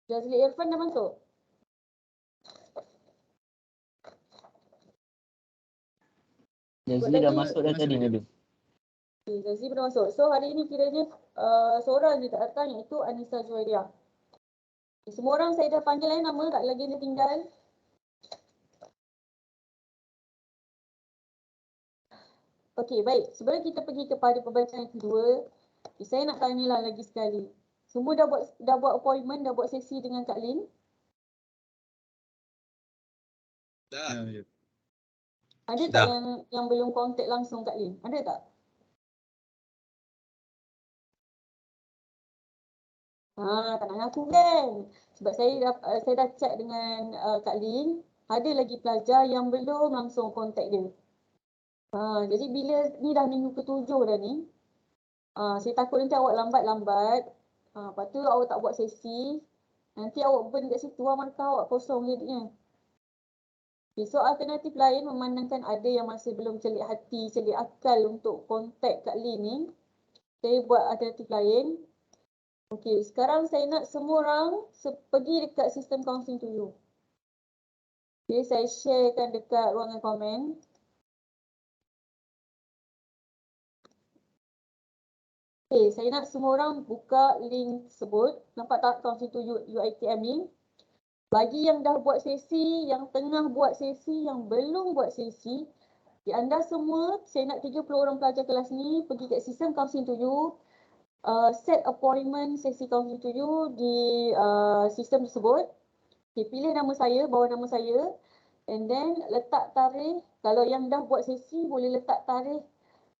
Jazli Irfan dah masuk. Jazli dah masuk dah tadi, Madam. Okay, Jazli dah masuk. So hari ini kiranya seorang je tak datang iaitu Anissa Juwairia. Semua orang saya dah panggil nama, tak lagi yang tinggal. Okey, baik. Sebelum kita pergi kepada pembacaan yang kedua, saya nak tanyalah lagi sekali. Semua dah buat appointment, dah buat sesi dengan Kak Lin? Dah. Ada tak yang belum kontak langsung Kak Lin? Ada tak? Tak nak ngaku kan? Sebab saya dah chat dengan Kak Lin, ada lagi pelajar yang belum langsung kontak dia. Jadi bila ni dah minggu ke-7 dah ni, saya takut nanti awak lambat-lambat, lepas tu awak tak buat sesi, nanti awak burn kat situ, markah awak kosong jadinya. Okay, so alternatif lain memandangkan ada yang masih belum celik hati, celik akal untuk kontak Kak Lin ni, saya buat alternatif lain. Okey, sekarang saya nak semua orang pergi dekat sistem counselling to you. Okay, saya sharekan dekat ruangan komen. Okay, saya nak semua orang buka link tersebut. Nampak tak counselling to you UiTM ni? Bagi yang dah buat sesi, yang tengah buat sesi, yang belum buat sesi, anda semua, saya nak 30 orang pelajar kelas ni pergi kat sistem counselling to you. Set appointment sesi counselling to you di sistem tersebut. Okay, pilih nama saya, bawa nama saya, and then letak tarikh. Kalau yang dah buat sesi boleh letak tarikh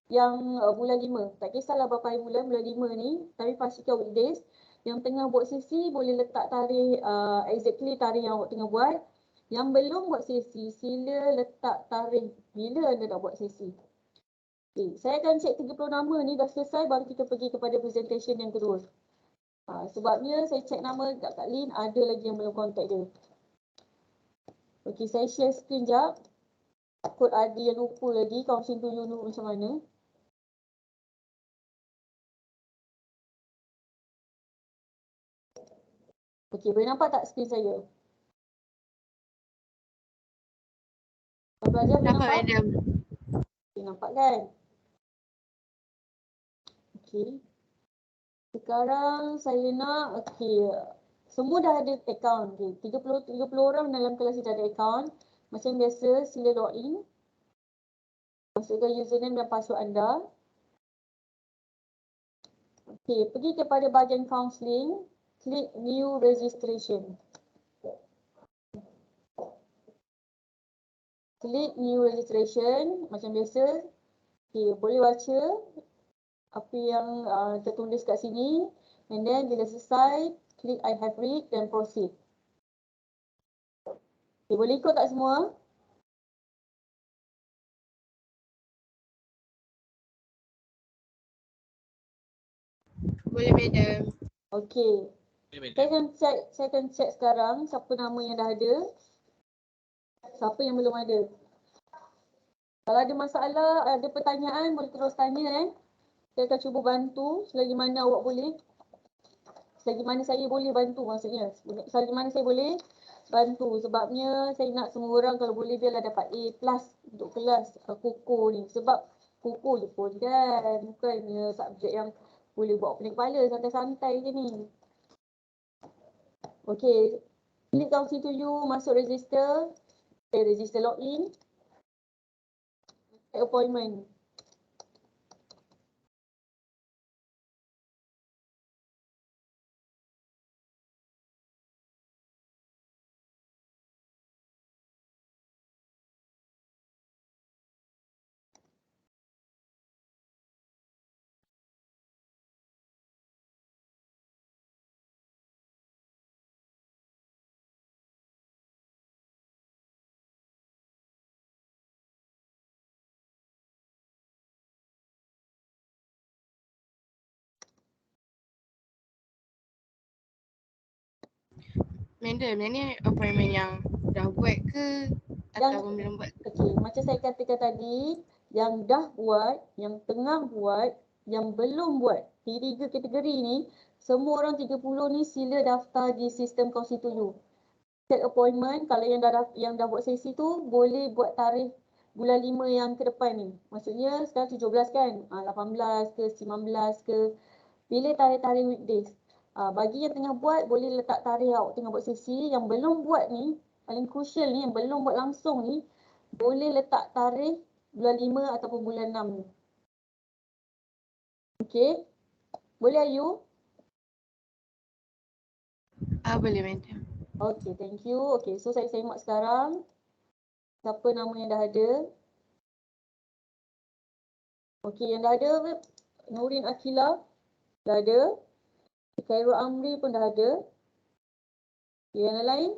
yang bulan 5. Tak kisahlah berapa hari bulan 5 ni, tapi pastikan weekdays. Yang tengah buat sesi boleh letak tarikh exactly tarikh yang awak tengah buat. Yang belum buat sesi, sila letak tarikh bila anda dah buat sesi. Okay, saya akan cek 30 nama ni dah selesai baru kita pergi kepada presentation yang kedua. Sebabnya saya cek nama dekat Kak Lin, ada lagi yang belum kontak dia. Okey, saya share screen jap. Takut ada yang lupa lagi counselling to you dulu macam mana. Okey, boleh nampak tak screen saya? Pelajar boleh nampak? Madam. Okay, nampak kan? Okey. Sekarang saya nak, semua dah ada account. 30 orang dalam kelas ni dah ada account. Macam biasa, sila login. Masukkan username dan password anda. Okey, pergi kepada bahagian counselling. Klik new registration. Klik new registration. Macam biasa. Okey, boleh baca apa yang tertulis kat sini, and then bila selesai klik I have read dan proceed. Okay, boleh ikut tak semua? Boleh madam. Okey. Boleh Saya madam. akan check sekarang siapa nama yang dah ada. Siapa yang belum ada. Kalau ada masalah, ada pertanyaan, boleh terus tanya Saya akan cuba bantu selagi mana awak boleh. Selagi mana saya boleh bantu maksudnya. Selagi mana saya boleh bantu. Sebabnya saya nak semua orang kalau boleh biarlah dapat A+ untuk kelas Koko ni. Sebab Koko je pun kan. Bukannya subjek yang boleh buat pening kepala santai-santai je ni. Okey. Klik Council to You, masuk register. Register login. Take appointment. Madam, yang ni appointment yang dah buat ke ataupun belum buat? Okey, macam saya katakan tadi, yang dah buat, yang tengah buat, yang belum buat, tiga kategori ni, semua orang 30 ni sila daftar di sistem Council to You. Set appointment, kalau yang dah buat sesi tu, boleh buat tarikh bulan 5 yang ke depan ni. Maksudnya sekarang 17 kan, 18 ke 19 ke, pilih tarikh-tarikh weekdays. Bagi yang tengah buat, boleh letak tarikh awak tengah buat sesi. Yang belum buat ni, paling crucial ni, yang belum buat langsung ni, boleh letak tarikh bulan 5 ataupun bulan 6 ni. Okey. Boleh Ayu? Boleh madam. Okey, thank you. Okey, so saya semak sekarang. Siapa nama yang dah ada? Okey, yang dah ada, Nurin Akila dah ada. Khairul Amri pun dah ada. Yang lain?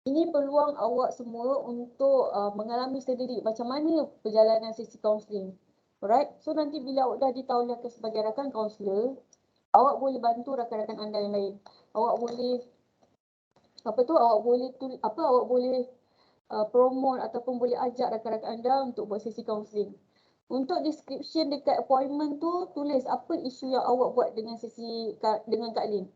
Ini peluang awak semua untuk mengalami sendiri macam mana perjalanan sesi kaunseling. Alright, so nanti bila awak dah ditauliahkan sebagai rakan kaunselor, awak boleh bantu rakan-rakan anda yang lain. Awak boleh awak boleh promote ataupun boleh ajak rakan-rakan anda untuk buat sesi kaunseling. Untuk description dekat appointment tu, tulis apa isu yang awak buat dengan Kak Lin.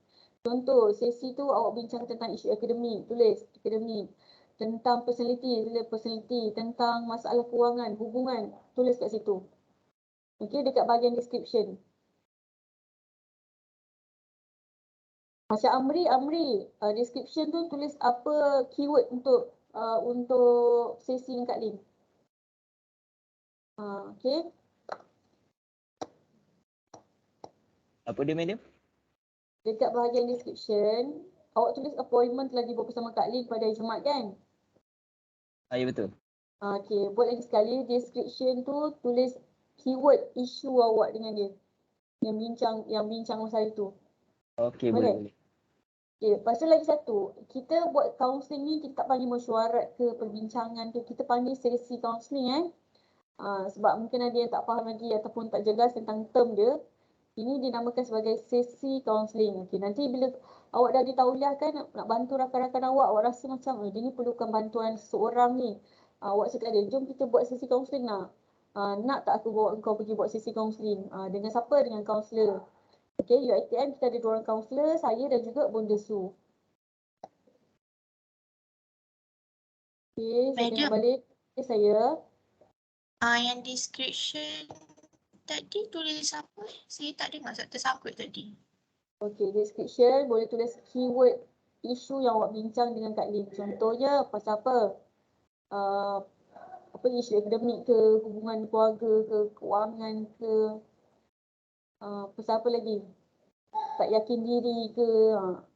Contoh, sesi tu awak bincang tentang isu akademik, tulis akademik. Tentang personality, tulis personality. Tentang masalah kewangan, hubungan, tulis kat situ. Okey, dekat bahagian description. Macam Amri, description tu tulis apa keyword untuk sesi dengan Kak Lin. Okey. Apa dia madam? Dekat bahagian description, awak tulis appointment telah dibuat bersama Kak Lin pada hari Jumaat kan? Ya betul. Okey, buat lagi sekali description tu tulis keyword isu awak dengan dia. Yang bincang masa itu. Okey, boleh. Okey, lepas tu lagi satu. Kita buat kaunseling ni kita tak panggil mesyuarat ke perbincangan ke, kita panggil sesi kaunseling sebab mungkin ada yang tak faham lagi ataupun tak jelas tentang term dia. Ini dinamakan sebagai sesi kaunseling. Okey, nanti bila awak dah ditauliahkan nak bantu rakan-rakan awak rasa macam dia ni perlukan bantuan seseorang ni. Awak cakap dia, jom kita buat sesi kaunseling nak. Nak tak aku bawa kau pergi buat sesi kaunseling? Dengan siapa? Dengan kaunselor. Okey, UiTM kita ada 2 orang kaunselor, saya dan juga Bonda Su. Okey, saya tengok balik. Okay, saya. Yang description tadi tulis apa? Saya tak dengar, saya tersangkut tadi. Okey, description boleh tulis keyword isu yang awak bincang dengan Kak Lin. Contohnya pasal apa? Isu akademik ke, hubungan keluarga ke, kewangan ke. Pasal apa lagi? Tak yakin diri ke.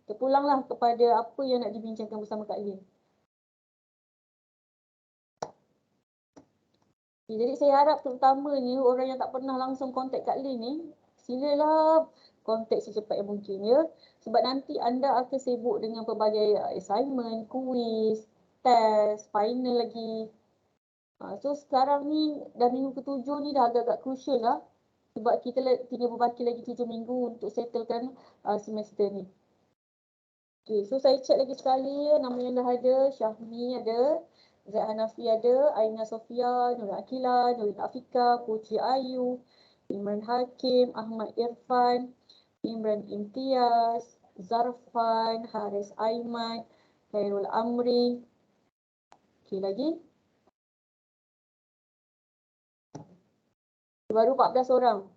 Terpulanglah kepada apa yang nak dibincangkan bersama Kak Lin. Jadi saya harap terutamanya orang yang tak pernah langsung kontak Kak Lin ni, silalah kontak secepat yang mungkin ya. Sebab nanti anda akan sibuk dengan pelbagai assignment, quiz, test, final lagi. So sekarang ni dah minggu ke-7 ni dah agak-agak crucial lah. Sebab kita tinggal berbaki lagi 7 minggu untuk settlekan semester ni. Okay, so saya check lagi sekali nama yang dah ada. Syahmi ada, Zaid Hanafi ada, Aina Sofia, Nur Akila, Nurin Afika, Putri Ayu, Imran Hakim, Ahmad Irfan, Imran Imtiaz, Zarfan, Haris Aiman, Khairul Amri. Okay, lagi. Baru 14 orang.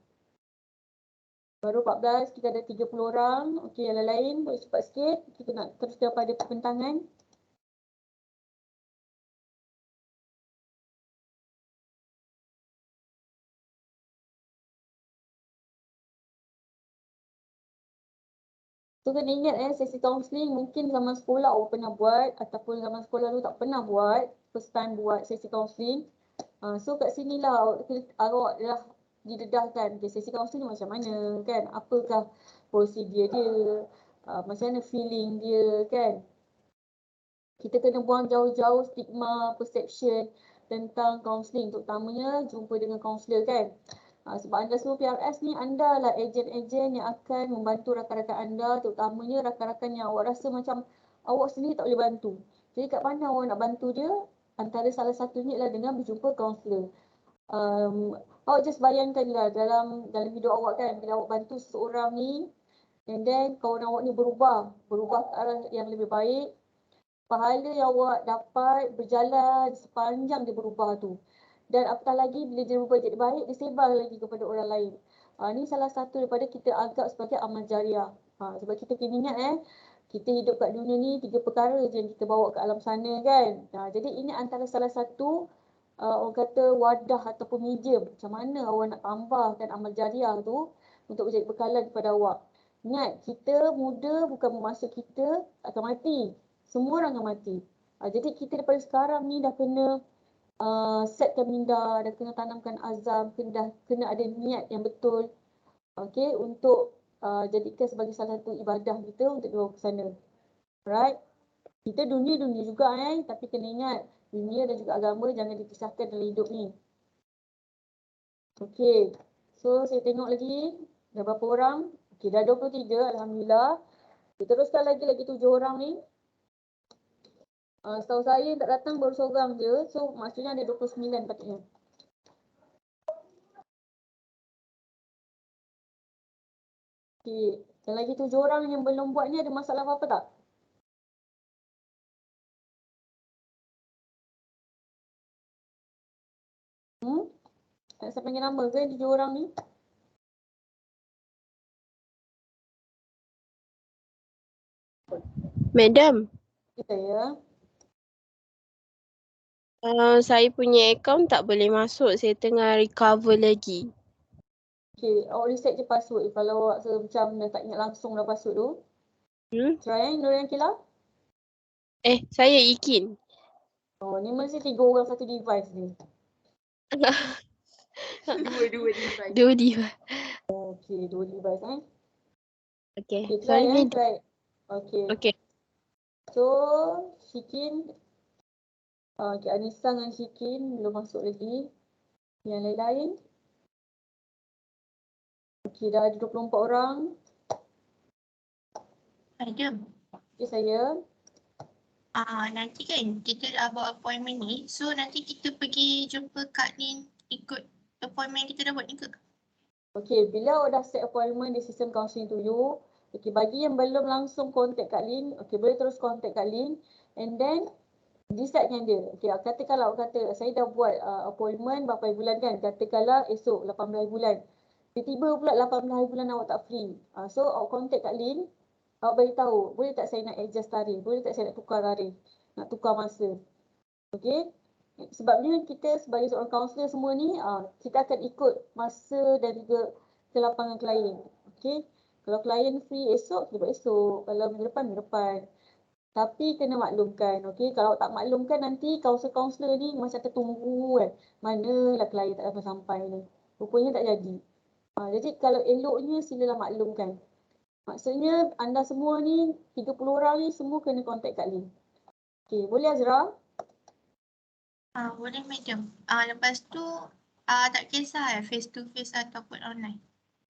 Baru 14, kita ada 30 orang. Okey, yang lain boleh cepat sikit. Kita nak teruskan pada perbentangan. So kena ingat sesi kaunseling mungkin zaman sekolah awak pernah buat ataupun zaman sekolah tu tak pernah buat. First time buat sesi kaunseling. So kat sinilah awak dah didedahkan sesi kaunseling macam mana kan, apakah prosedur dia, macam mana feeling dia kan. Kita kena buang jauh-jauh stigma, perception tentang kaunseling, terutamanya jumpa dengan kaunselor kan. Sebab anda semua PRS ni, anda lah ejen-ejen yang akan membantu rakan-rakan anda, terutamanya rakan-rakan yang awak rasa macam awak sendiri tak boleh bantu. Jadi kat mana awak nak bantu dia? Antara salah satunya adalah dengan berjumpa kaunselor. Awak just bayangkanlah dalam hidup awak kan, bila awak bantu seseorang ni, and then kawan awak ni berubah ke arah yang lebih baik, pahala yang awak dapat berjalan sepanjang dia berubah tu. Dan apatah lagi bila dia berubah jadi baik, dia sebar lagi kepada orang lain. Ni salah satu daripada kita anggap sebagai amal jariah. Sebab kita kena ingat kita hidup kat dunia ni 3 perkara je yang kita bawa ke alam sana kan. Jadi ini antara salah satu orang kata wadah ataupun medium. Macam mana awak nak tambahkan amal jariah tu untuk menjadi bekalan kepada awak. Ingat, kita muda bukan bermaksud kita akan mati. Semua orang akan mati. Jadi kita daripada sekarang ni dah kena setkan minda, dah kena tanamkan azam, kena ada niat yang betul. Okay, untuk jadikan sebagai salah satu ibadah kita untuk dibawa ke sana. Alright. Kita dunia-dunia juga tapi kena ingat dunia dan juga agama jangan dipisahkan dalam hidup ni. Okay. So saya tengok lagi dah berapa orang. Okay, dah 23, alhamdulillah. Kita teruskan lagi 7 orang ni. Setahu saya yang tak datang baru seorang je. So maksudnya ada 29 patutnya. Okay. Dan lagi 7 orang yang belum buat ni ada masalah apa-apa tak? Tak saya panggil nama ke 7 orang ni? Madam, Kita ya. Saya punya akaun tak boleh masuk. Saya tengah recover lagi. Okay, awak reset je password kalau awak macam dah tak ingat langsung dah password tu. Try Nurian Kila. Saya Ikin. Oh, ni mesti 3 orang satu device ni. Dua device. Okay, 2 device Okay, Okay, sorry try madam. try. Okay. So, Shikin. Okay, Anissa dengan Shikin belum masuk lagi. Yang lain-lain. Okay, dah ada 24 orang. Madam. Okay, saya. Nanti kan kita dah buat appointment ni. So nanti kita pergi jumpa Kak Lin ikut appointment kita dah buat ni ke? Okay, bila awak dah set appointment di sistem counselling to you, okay, bagi yang belum langsung contact Kak Lin, okay, boleh terus contact Kak Lin and then decide dengan dia. Okay, katakanlah awak kata saya dah buat appointment berapa bulan kan, katakanlah esok 18 bulan. Tiba-tiba pula 18 bulan awak tak free. So awak contact Kak Lin, awak beritahu, boleh tak saya nak adjust tarikh, boleh tak saya nak tukar tarikh, nak tukar masa. Okay. Sebabnya kita sebagai seorang kaunselor semua ni, kita akan ikut masa dan juga kelapangan klien. Okay. Kalau klien free esok, kita buat esok. Kalau minggu depan. Tapi kena maklumkan. Okay. Kalau tak maklumkan nanti kaunselor-kaunselor ni macam tertunggu kan. Manalah klien tak dapat sampai ni. Rupanya tak jadi. Jadi kalau eloknya silalah maklumkan. Maksudnya anda semua ni 30 orang ni semua kena contact Kak Lin. Okey, boleh Azra? Boleh madam. Lepas tu tak kisah face to face ataupun online.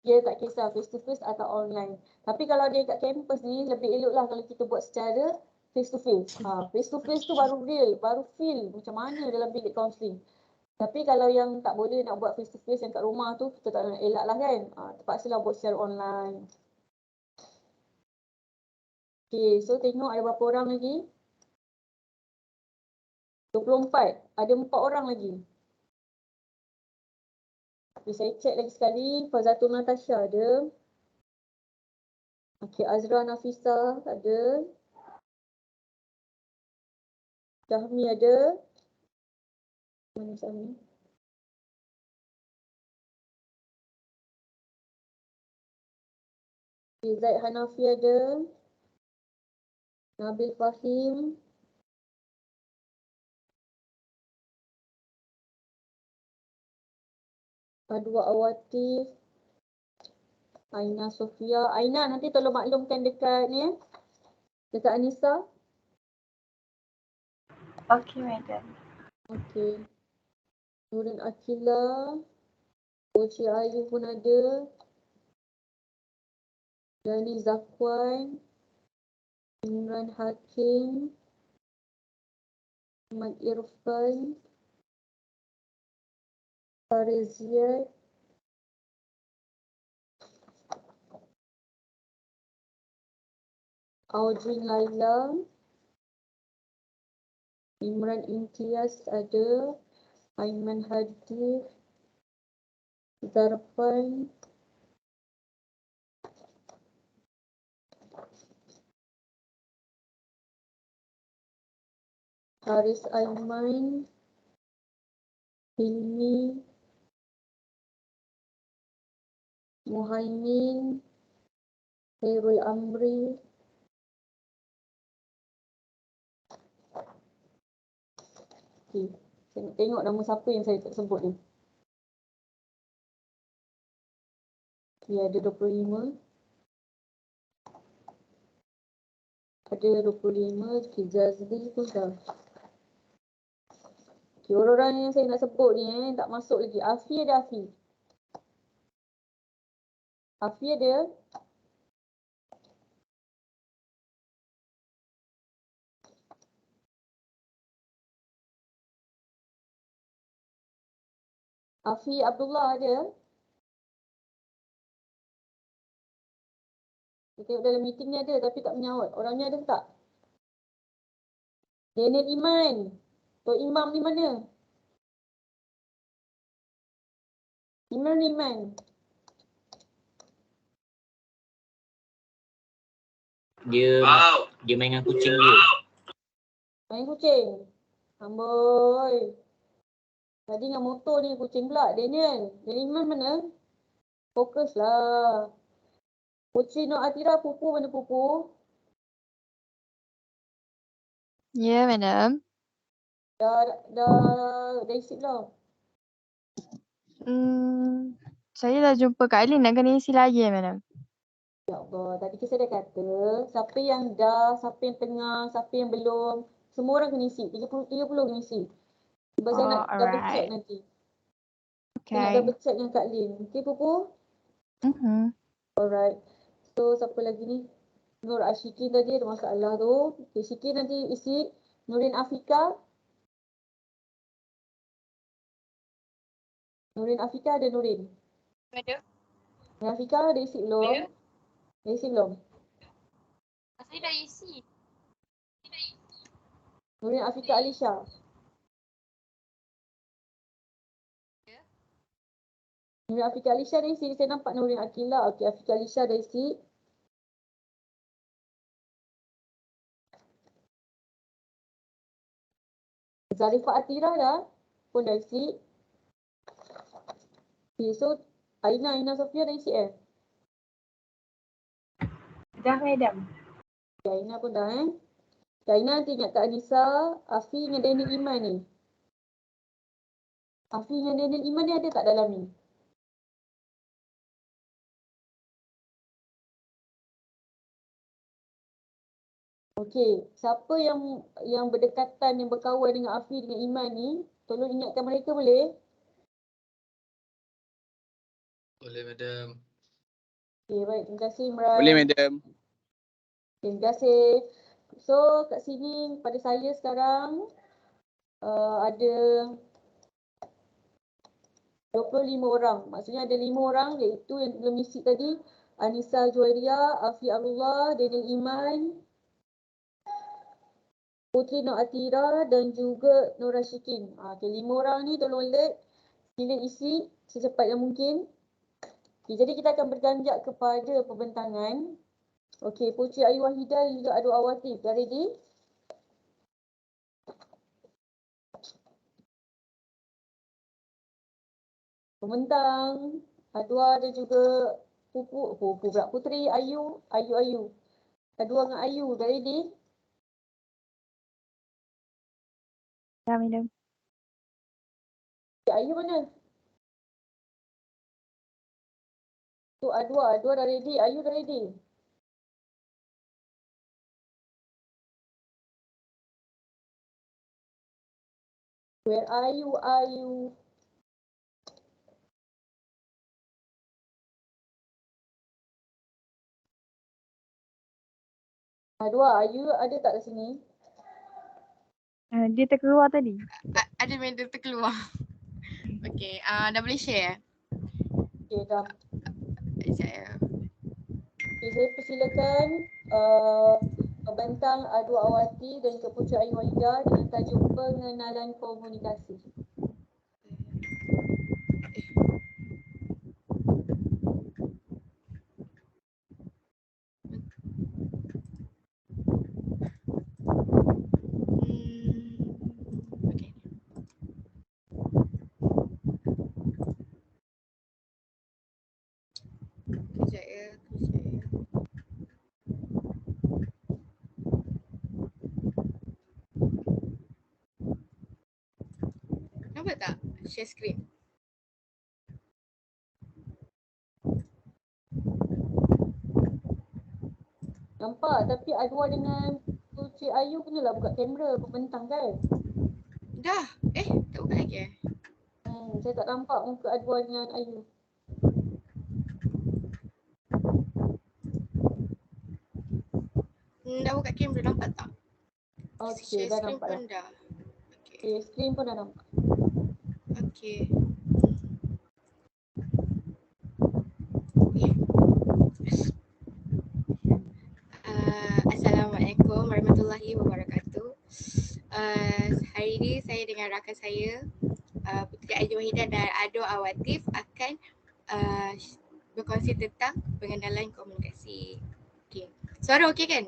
Dia tak kisah face to face atau online. Tapi kalau dia kat kampus ni lebih eloklah kalau kita buat secara face to face. Face to face tu baru real, baru feel macam mana dalam bilik counselling. Tapi kalau yang tak boleh nak buat face to face yang kat rumah tu, kita tak nak elak lah kan. Terpaksalah buat secara online. Okay, so tengok ada berapa orang lagi? 24. Ada 4 orang lagi. Okay, saya check lagi sekali. Fazatul Natasha ada. Okay, Azra Nafisa ada. Jahmi ada. Mana Jahmi? Zaid Hanafi ada. Nabil Fahim. Adwa Awatif. Aina Sofia. Aina nanti tolong maklumkan dekat ni dekat Anissa. Okay, madam. Okay. Nurin Akila. Uci Ayu pun ada. Dani Zakwan. Imran Hakim. Ahmad Irfan. Fariziat. Audrey Laila. Imran Imtiaz ada. Aiman Hadi. Zarfan. Haris Aiman. Hilmi. Muhaimin. Khairul Amri. Okay. Tengok nama siapa yang saya tak sebut ni. Okay, ada 25. Ada 25. Okay, Jazli pun dah. Okay, orang-orang yang saya nak sebut ni tak masuk lagi. Afi ada Afi. Afi ada. Afi Abdullah ada. Kita tengok dalam meeting ni ada tapi tak menyaut. Orangnya ada tak? Daniel Iman. Tok Imam ni mana? Imran Iman. Dia main dengan kucing dia. Main kucing. Amboi. Tadi dengan motor ni kucing pula. Daniel. Daniel Iman mana? Fokuslah. Putri Nur Atira, Pupu mana Pupu? Ya, madam. Dah isi belum? Saya dah jumpa Kak Lin nak kena isi lagi madam. Ya Allah, tadi saya dah kata siapa yang dah, siapa yang tengah, siapa yang belum, semua orang kena isi. 30 kena isi. Sebab saya nak double check nanti. Okay. Saya nak double check dengan Kak Lin. Okay Pupu? Alright. So siapa lagi ni? Nur Ashikin tadi ada masalah tu. Okay, Syikin nanti isi. Nurin Afika. Nurin Afika ada Nurin? Ada. Nurin Afika ada isi belum? Ada. Dah isi belum? Saya dah isi. Nurin Afika Alisha. Nurin Afika Alisha dah isi. Saya nampak Nurin Akila. Okey, Afika Alisha dah isi. Zarifah Atira dah. Pun dah isi. Okay, so Aina Sofia dah isi Dah madam. Okay, Aina pun dah Aina nanti ingat Kak Anissa, Afi dengan Daniel Iman ni. Afi dengan Daniel Iman ni ada tak dalam ni? Okey, siapa yang berdekatan, yang berkawan dengan Afi, dengan Iman ni, tolong ingatkan mereka boleh? Boleh, madam. Okey, baik. Terima kasih Imran. Boleh, madam. Okay, terima kasih. So, kat sini pada saya sekarang ada 25 orang. Maksudnya ada 5 orang iaitu yang belum isi tadi. Anissa Juwairia, Afi Abdullah, Daniel Iman, Putri Nur Atira dan juga Nur Rashikin. Okay, 5 orang ni tolong alert. Sila isi secepat yang mungkin. Okay, jadi kita akan berganjak kepada pembentangan. Okey, Putri Ayu Wahidah dan juga Adu Awatif. Dah ready? Pembentang, Adwa dan juga Pupu pula. Putri Ayu. Adwa dengan Ayu. Dah ready? Dah, madam. Ayu mana? Tu Adwa dah ready. Ayu dah ready? Where are you, Ayu? Adwa, Ayu ada tak kat sini? Dia terkeluar tadi. Ada madam terkeluar. Okey, dah boleh share? Okey, dah. Sekejap ya. Okay, saya persilakan pembentang Adwa Awati dan juga Putri Ayu Wahidah dengan tajuk pengenalan komunikasi. Kejap ya. Nampak tak? Share screen. Nampak, tapi Adwa dengan Putri Ayu kenalah buka kamera pembentang kan? Dah. Tak buka lagi Saya tak nampak muka Adwa dengan Ayu. Dah buka kamera, nampak tak? Okey, Share dah screen nampak pun dah. dah. Okay, screen pun dah nampak. Okey. Assalamualaikum warahmatullahi wabarakatuh. Hari ini saya dengan rakan saya Putri Ayu Wahidah dan Adu Awatif akan berkongsi tentang pengenalan komunikasi. Okey. Suara okey kan?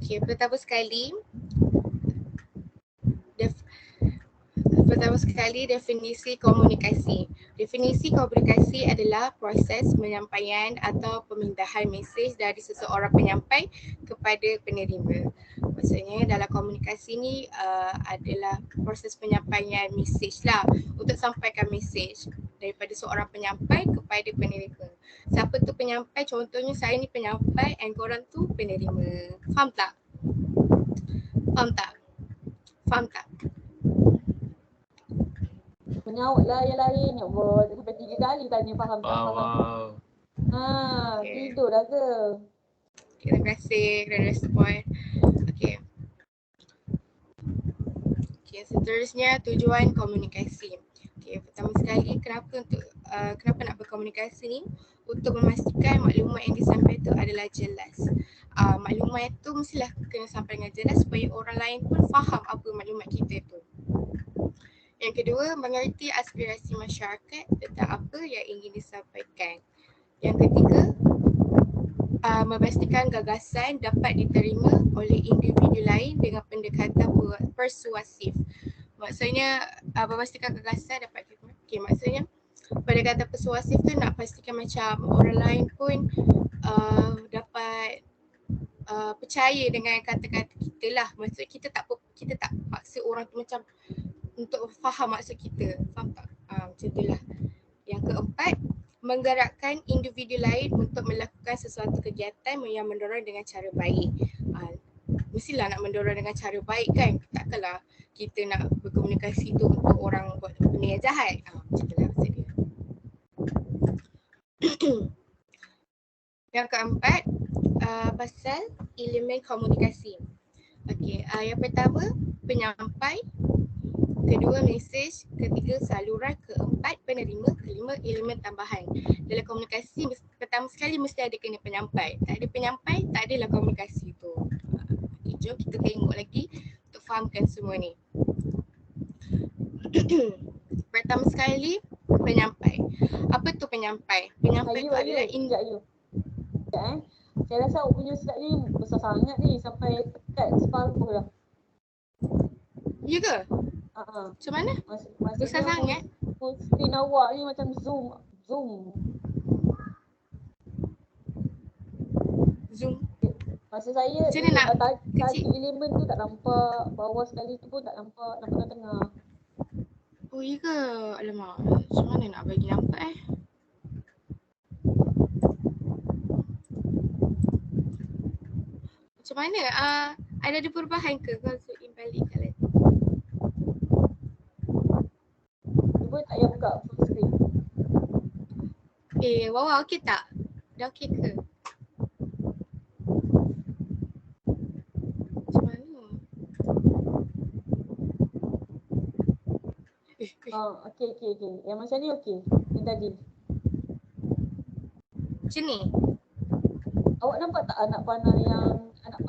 Okey, pertama sekali definisi komunikasi. Definisi komunikasi adalah proses penyampaian atau pemindahan mesej dari seseorang penyampai kepada penerima. Maksudnya dalam komunikasi ni adalah proses penyampaian mesej lah, untuk sampaikan mesej daripada seorang penyampai kepada penerima. Siapa tu penyampai? Contohnya saya ni penyampai and korang tu penerima. Faham tak? Menyaut lah yang lain. Ya Allah, sampai 3 kali tanya faham tak faham. Tidur dah ke? Terima kasih kerana respon. Okey, seterusnya tujuan komunikasi. Okey, pertama sekali kenapa nak berkomunikasi ni? Untuk memastikan maklumat yang disampaikan itu adalah jelas. Maklumat itu mestilah kena sampai dengan jelas supaya orang lain pun faham apa maklumat kita itu. Yang kedua, mengerti aspirasi masyarakat tentang apa yang ingin disampaikan. Yang ketiga, memastikan gagasan dapat diterima oleh individu lain dengan pendekatan persuasif. Maksudnya memastikan gagasan dapat diterima. Okey, maksudnya pendekatan persuasif tu nak pastikan macam orang lain pun dapat percaya dengan kata-kata kita lah. Maksud kita tak paksa orang tu macam untuk faham maksud kita. Faham tak? Macam itulah. Yang keempat, menggerakkan individu lain untuk melakukan sesuatu kegiatan yang mendorong dengan cara baik. Mestilah nak mendorong dengan cara baik kan. Takkanlah kita nak berkomunikasi tu untuk orang buat benda yang jahat. Macam tu lah maksud dia. Yang keempat, pasal elemen komunikasi. Okey, yang pertama penyampai, kedua mesej, ketiga saluran, keempat penerima, kelima elemen tambahan. Dalam komunikasi pertama sekali mesti ada kena penyampai. Tak ada penyampai, tak adalah komunikasi tu. Okay, jom kita tengok lagi untuk fahamkan semua ni. Pertama sekali penyampai. Apa tu penyampai? Penyampai tu adalah Saya rasa awak punya slide ni besar sangat ni sampai tekat separuh dah. Ya ke? Macam mana? Besar sangat? Screen awak ni macam zoom. Masa saya tadi elemen tu tak nampak, bawah sekali tu pun tak nampak, nampak tengah. Oh iya ke? Alamak, macam mana nak bagi nampak Macam mana? Ada perubahan ke? Kau zoom in balik kali. Cuba tak payah buka full screen. Wawa okey tak? Dah okey ke? Macam mana? Okey. Yang macam ni okey. Yang tadi. Macam ni? Awak nampak tak anak panah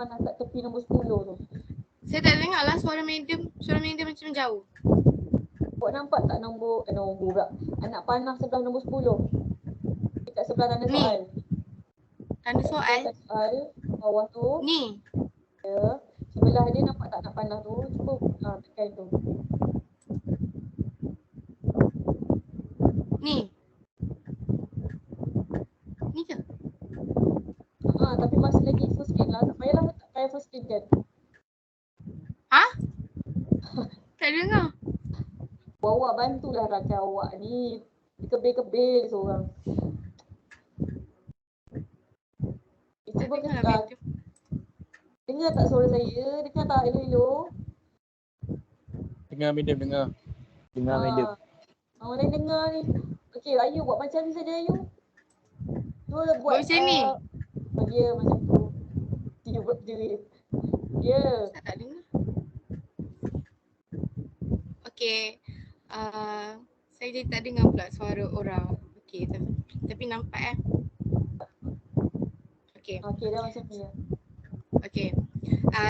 kat tepi nombor 10 tu? Saya tak dengar lah suara medium. Suara medium macam jauh. Awak nampak tak nombor pula? Anak panah sebelah nombor 10. Dekat sebelah tanda soal. Tanda soal? Tanda soal bawah tu. Ni? Ya. Sebelah dia nampak tak anak panah tu? Cuba tekan tu. Ni? Ni ke? Tapi masih lagi full screen lah. Tak payahlah tak payah full screen kan. Tak dengar. Awak bantulah rakan awak ni. Kebel-kebel seorang. Cuba dengar tak suara saya? Dengar tak elok-elok? Dengar medium, dengar. Dengar medium. Orang lain dengar ni. Okey, Ayu buat macam ni saja Ayu. Cuba buat macam ni. Ya macam tu. Dia buat jerit. Ya. Tak dengar. Okey. Saya jadi tak dengar pula suara orang. Okey, tapi nampak Okey. Okey, dah macam ni. Okey.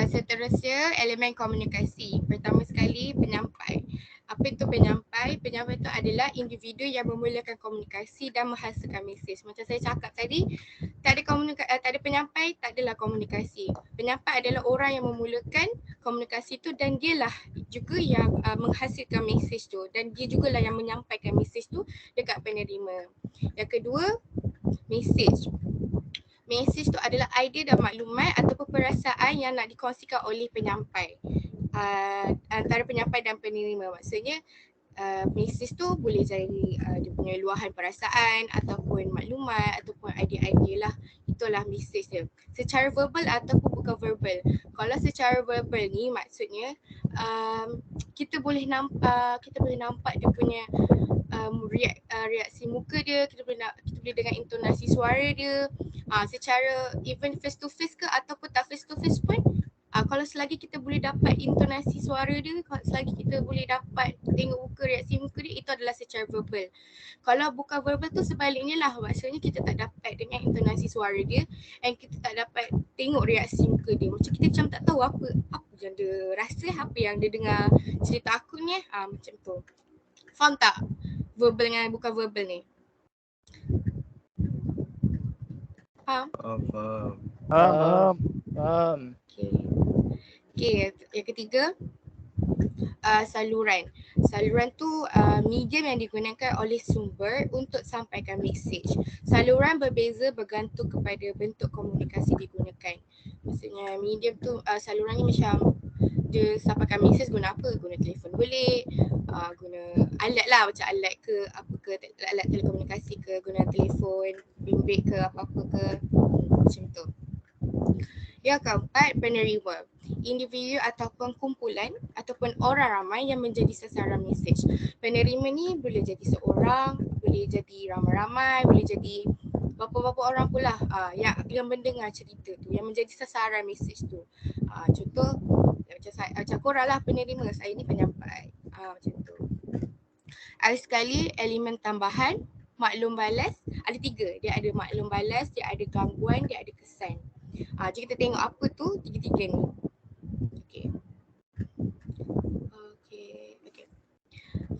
Seterusnya elemen komunikasi. Pertama sekali penyampai. Apa itu penyampai? Penyampai itu adalah individu yang memulakan komunikasi dan menghasilkan mesej. Macam saya cakap tadi, tak ada penyampai, tak adalah komunikasi. Penyampai adalah orang yang memulakan komunikasi tu dan dialah juga yang menghasilkan mesej tu dan dia jugalah yang menyampaikan mesej tu dekat penerima. Yang kedua, mesej. Mesej tu adalah idea dan maklumat ataupun perasaan yang nak dikongsikan oleh penyampai. Antara penyampai dan penerima. Maksudnya mesej tu boleh jadi dia punya luahan perasaan ataupun maklumat ataupun idea-idea lah. Itulah mesej dia. Secara verbal ataupun bukan verbal. Kalau secara verbal ni maksudnya kita boleh nampak dia punya reaksi muka dia, kita boleh dengar intonasi suara dia. Secara even face to face ke ataupun tak face to face pun, kalau selagi kita boleh dapat intonasi suara dia, selagi kita boleh dapat tengok muka, reaksi muka dia, itu adalah secara verbal. Kalau bukan verbal tu sebaliknya lah, maksudnya kita tak dapat dengar intonasi suara dia dan kita tak dapat tengok reaksi muka dia. Macam kita macam tak tahu apa yang dia rasa, apa yang dia dengar cerita aku ni. Macam tu. Faham tak? Verbal dengan bukan verbal ni. Faham? Faham. Okay, yang ketiga, saluran. Saluran tu medium yang digunakan oleh sumber untuk sampaikan mesej. Saluran berbeza bergantung kepada bentuk komunikasi digunakan. Maksudnya medium tu, saluran ni macam dia sampaikan mesej guna apa? Guna telefon bilik, guna alat lah, macam alat ke apa ke, alat telekomunikasi ke, guna telefon bimbit ke apa-apa ke, macam tu. Yang keempat, penerima. Individu ataupun kumpulan ataupun orang ramai yang menjadi sasaran mesej. Penerima ni boleh jadi seorang, boleh jadi ramai-ramai, boleh jadi berapa-berapa orang pula yang mendengar cerita tu, yang menjadi sasaran mesej tu. Contoh macam korang lah penerima, saya ni penyampai. Macam tu. Ada sekali elemen tambahan, maklum balas, ada 3. Dia ada maklum balas, dia ada gangguan, dia ada kesan. Jom kita tengok apa tu tiga-tiga ni. Okay.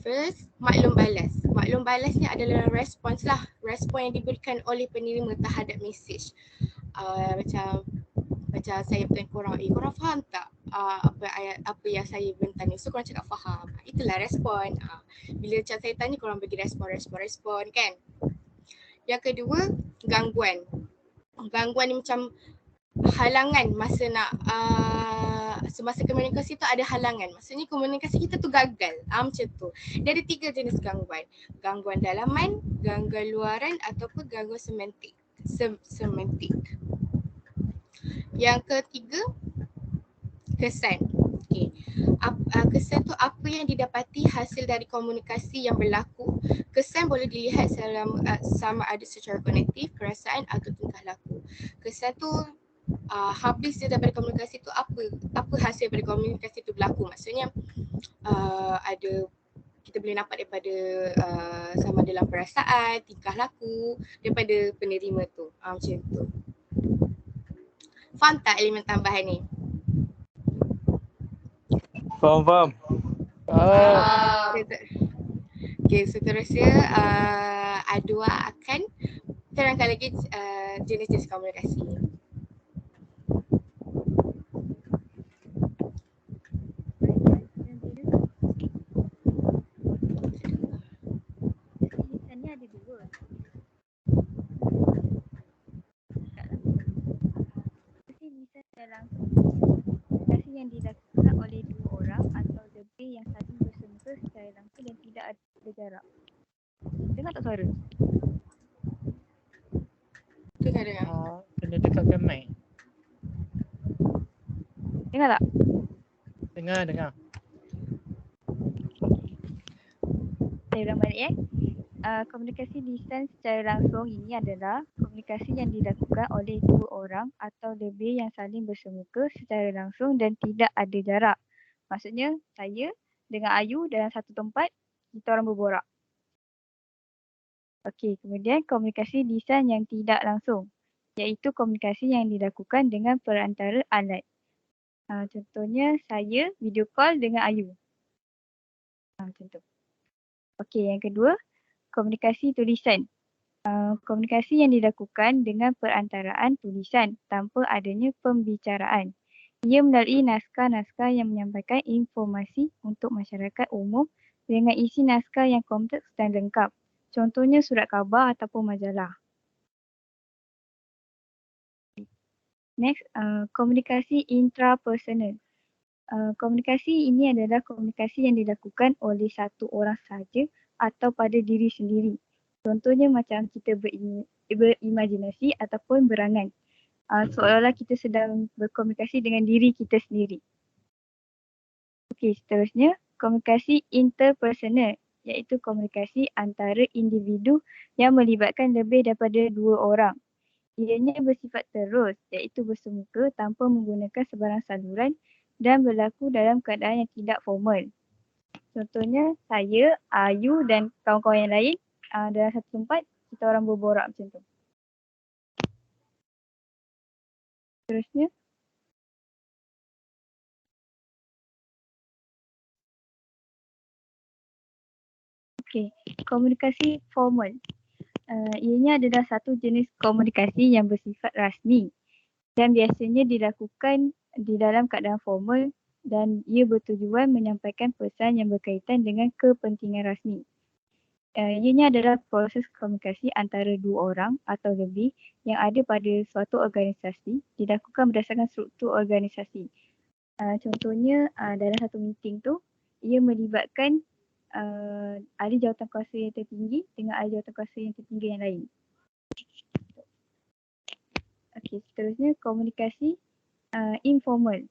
First, maklum balas. Maklum balas ni adalah respons lah. Respon yang diberikan oleh penerima terhadap mesej. Macam saya bertanya korang, korang faham tak apa yang saya bentang ni? So korang cakap faham. Itulah respon. Bila macam saya tanya, korang bagi respon kan. Yang kedua, gangguan. Gangguan ni macam halangan masa nak semasa komunikasi tu ada halangan. Maksudnya komunikasi kita tu gagal. Macam tu. Dia ada 3 jenis gangguan. Gangguan dalaman, gangguan luaran ataupun gangguan semantik. Semantik. Yang ketiga, kesan. Okay. Kesan tu apa yang didapati hasil dari komunikasi yang berlaku. Kesan boleh dilihat sama ada secara kognitif, perasaan atau tingkah laku. Kesan tu habis dia daripada komunikasi tu apa hasil daripada komunikasi tu berlaku. Maksudnya ada, kita boleh nampak daripada sama dalam perasaan, tingkah laku daripada penerima tu. Macam tu. Faham tak elemen tambahan ni? Faham. Okay, seterusnya Adwa akan terangkan lagi jenis-jenis komunikasi. Komunikasi yang dilakukan oleh 2 orang atau lebih yang saling bersemuka secara langsung dan tidak ada jarak. Dengar tak suara? Dengar. Kena dekatkan mic. Dengar tak? Dengar. Saya ulang balik komunikasi lisan secara langsung ini adalah komunikasi yang dilakukan oleh 2 orang atau lebih yang saling bersemuka secara langsung dan tidak ada jarak. Maksudnya saya dengan Ayu dalam satu tempat, kita orang berborak. Okey, kemudian komunikasi lisan yang tidak langsung, iaitu komunikasi yang dilakukan dengan perantara alat. Contohnya saya video call dengan Ayu. Macam tu. Okey, yang kedua, komunikasi tulisan. Komunikasi yang dilakukan dengan perantaraan tulisan tanpa adanya pembicaraan. Ia melalui naskah-naskah yang menyampaikan informasi untuk masyarakat umum dengan isi naskah yang kompleks dan lengkap. Contohnya surat khabar ataupun majalah. Next, komunikasi intrapersonal. Komunikasi ini adalah komunikasi yang dilakukan oleh satu orang sahaja atau pada diri sendiri. Contohnya macam kita berimajinasi ataupun berangan. Seolah-olah kita sedang berkomunikasi dengan diri kita sendiri. Okey, seterusnya komunikasi interpersonal, iaitu komunikasi antara individu yang melibatkan lebih daripada 2 orang. Ianya bersifat terus, iaitu bersemuka tanpa menggunakan sebarang saluran dan berlaku dalam keadaan yang tidak formal. Contohnya saya, Ayu dan kawan-kawan yang lain dalam satu tempat, kita orang berborak macam tu. Seterusnya, komunikasi formal. Ianya adalah satu jenis komunikasi yang bersifat rasmi dan biasanya dilakukan di dalam keadaan formal dan ia bertujuan menyampaikan pesan yang berkaitan dengan kepentingan rasmi. Ianya adalah proses komunikasi antara 2 orang atau lebih yang ada pada suatu organisasi, dilakukan berdasarkan struktur organisasi. Contohnya dalam satu meeting tu, ia melibatkan ahli jawatankuasa yang tertinggi dengan ahli jawatankuasa yang tertinggi yang lain. Okey, seterusnya komunikasi informal.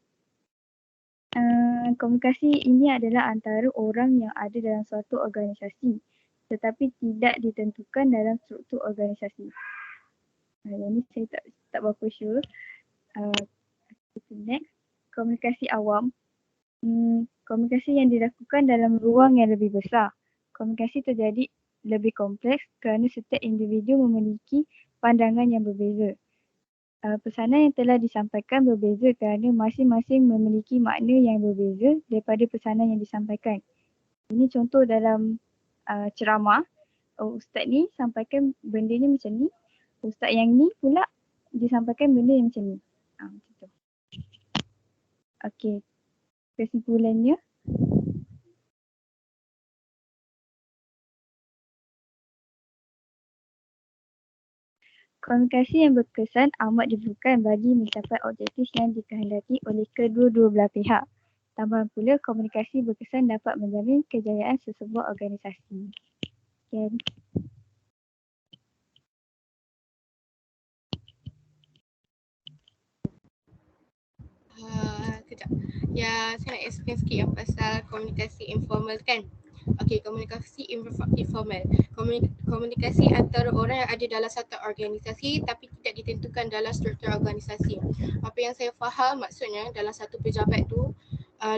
Komunikasi ini adalah antara orang yang ada dalam suatu organisasi tetapi tidak ditentukan dalam struktur organisasi. Yang ni saya tak berapa sure. Next, komunikasi awam. Komunikasi yang dilakukan dalam ruang yang lebih besar. Komunikasi terjadi lebih kompleks kerana setiap individu memiliki pandangan yang berbeza. Pesanan yang telah disampaikan berbeza kerana masing-masing memiliki makna yang berbeza daripada pesanan yang disampaikan. Ini contoh dalam ceramah. Ustaz ni sampaikan benda ni macam ni. Ustaz yang ni pula disampaikan benda yang macam ni. Macam tu. Okey. Kesimpulannya. Komunikasi yang berkesan amat diperlukan bagi mencapai objektif yang dikehendaki oleh kedua-dua belah pihak. Tambahan pula, komunikasi berkesan dapat menjamin kejayaan sesebuah organisasi. Sekian. Kejap. Ya, saya nak explain sikit yang pasal komunikasi informal kan. Okey, komunikasi informal. Komunikasi antara orang yang ada dalam satu organisasi tapi tidak ditentukan dalam struktur organisasi. Apa yang saya faham maksudnya dalam satu pejabat tu,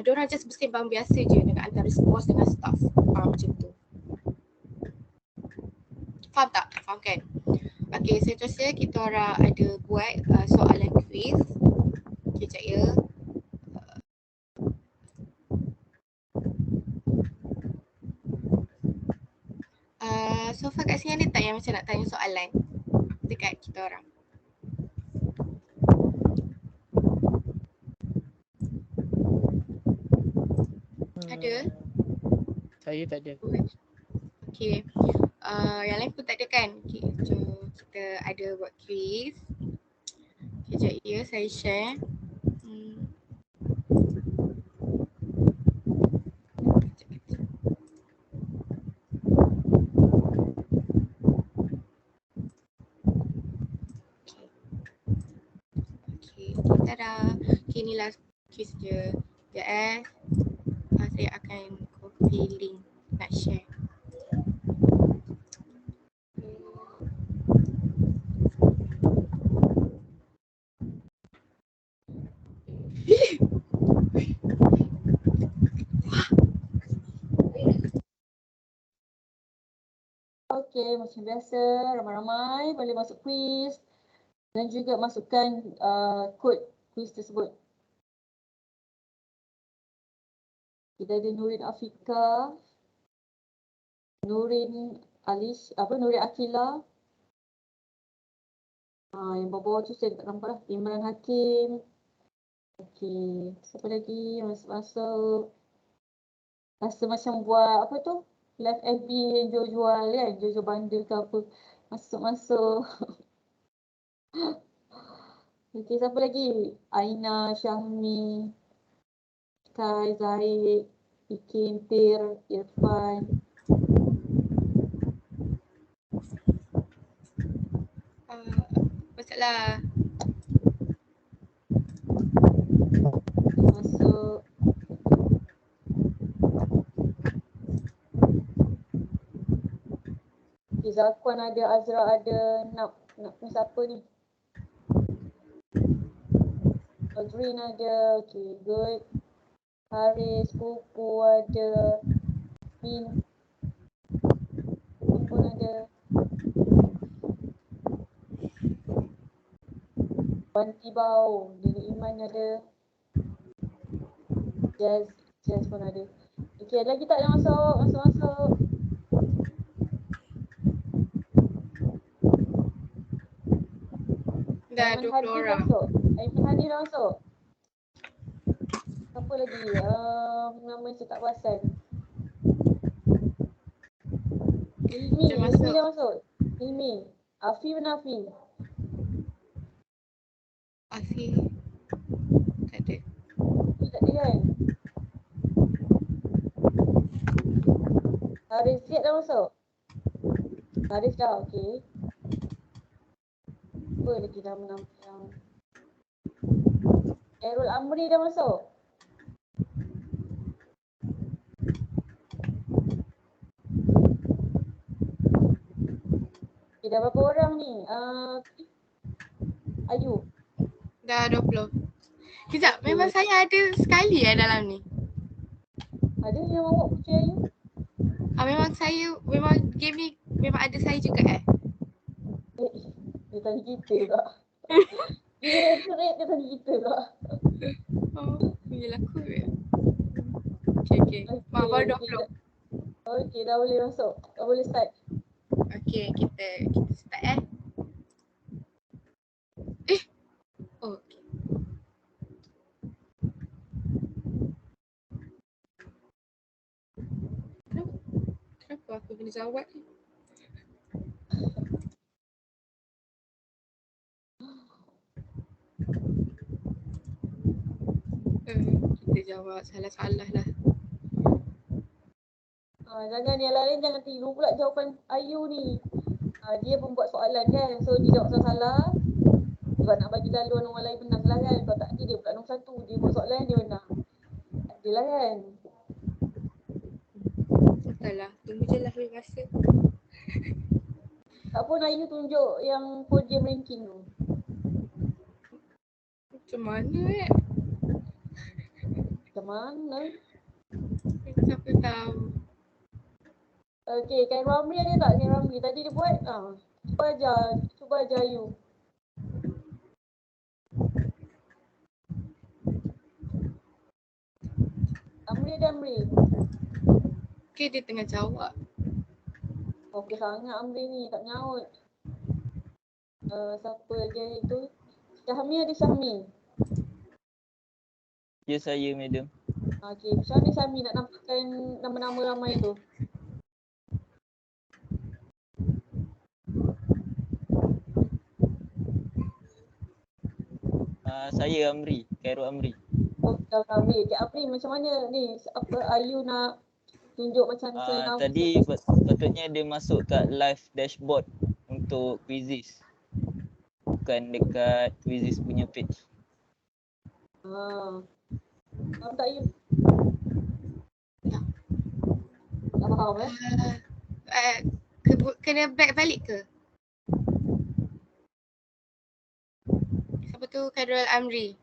diorang just bersembang biasa je dengan antara bos dengan staff. Macam tu. Faham tak? Faham kan? Okey, seterusnya kita orang ada buat soalan quiz. Kejap ya. So far kat sini ada tak yang macam nak tanya soalan dekat kita orang? Ada? Saya tak ada. Okay. Yang lain pun tak ada kan? Okay, so kita ada buat quiz. Kejap ya, saya share. Okay, ni last quiz je. Sekejap saya akan copy link nak share. Okey, macam biasa ramai-ramai boleh masuk quiz dan juga masukkan kod quiz tersebut. Kita ada Nurin Afika, Nurin Akila. Yang bawah tu saya tak nampak lah. Imran Hakim. Okey, siapa lagi masuk-masuk? Rasa macam buat apa tu? Live FB yang jual-jual kan? Jual-jual bundle ke apa. Masuk-masuk. Okey, siapa lagi? Aina, Syahmi, Sky, Zahid, Ikin, Tir, Irfan. Masalah. Masuk. Zakwan ada, Azra ada, nak siapa ni? Azrin ada, okay, good. Haris, Pupu ada, Min pun ada. Wanti Bau, Dini Iman ada. Jazz pun ada. Okay, ada lagi tak yang masuk? Dah 20 orang. Aiman Hadi dah masuk. Siapa lagi? Nama saya tak perasan. Ilmi dah masuk. Ilmi. Afi mana Afi? Afi. Tak ada. dia kan. Haris siap dah masuk? Haris dah, okey. Apa lagi nama-nama yang Errol Amri dah masuk? Okay, dah berapa orang ni? Ayu. Dah 20. Kejap, memang saya ada sekali dalam ni. Ada yang awak Puteri Ayu? Memang game ni memang ada saya juga Dia tanya kita pula. Dia rate dia tanya kita pula. Oh, yelah kot. Okay. Baru 20. Okey, dah boleh masuk. Dah boleh start. Okay, kita start Oh, okay. Kenapa aku kena jawab ni? Kita jawab salah-salah lah. Jangan yang lain jangan tiru pula jawapan Ayu ni. Dia pun buat soalan kan. So dia jawab salah-salah. Sebab nak bagi laluan orang lain menang lah kan. Kalau tak dia pula nombor 1. Dia buat soalan dia menang. Adil lah kan. Entahlah, tunggu je lah rasa. Tak pun Ayu tunjuk yang podium ranking tu. Macam mana Macam mana? Siapa tahu. Okey, Khairul Amri ada tak? Khairul Amri tadi dia buat. Cuba ajar Ayu. Amri ada Amri. Okay, dia tengah jawab. Okey sangat Amri ni, tak nyaut. Siapa lagi itu? Syahmi ada Syahmi. Ya saya madam. Okey, macam mana Syahmi nak nampakkan nama-nama ramai tu? Saya Amri, Khairul Amri. Oh, Khairul Amri. Okay, Amri macam mana ni? Apa Ayu nak tunjuk macam nama? Tadi patutnya dia masuk kat live dashboard untuk quizzes. Bukan dekat quizzes punya page. Faham tak Ayu? Tak faham Kena back balik ke? Siapa tu? Khairul Amri.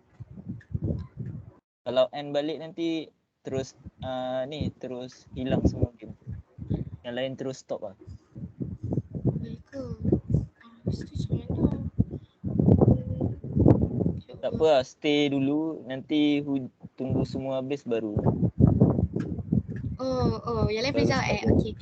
Kalau end balik nanti terus terus hilang semua game. Yang lain terus stop lah. Boleh ke? Macam mana? Tak apa lah, stay dulu. Nanti tunggu semua habis baru. Yang lain boleh jawab Okay.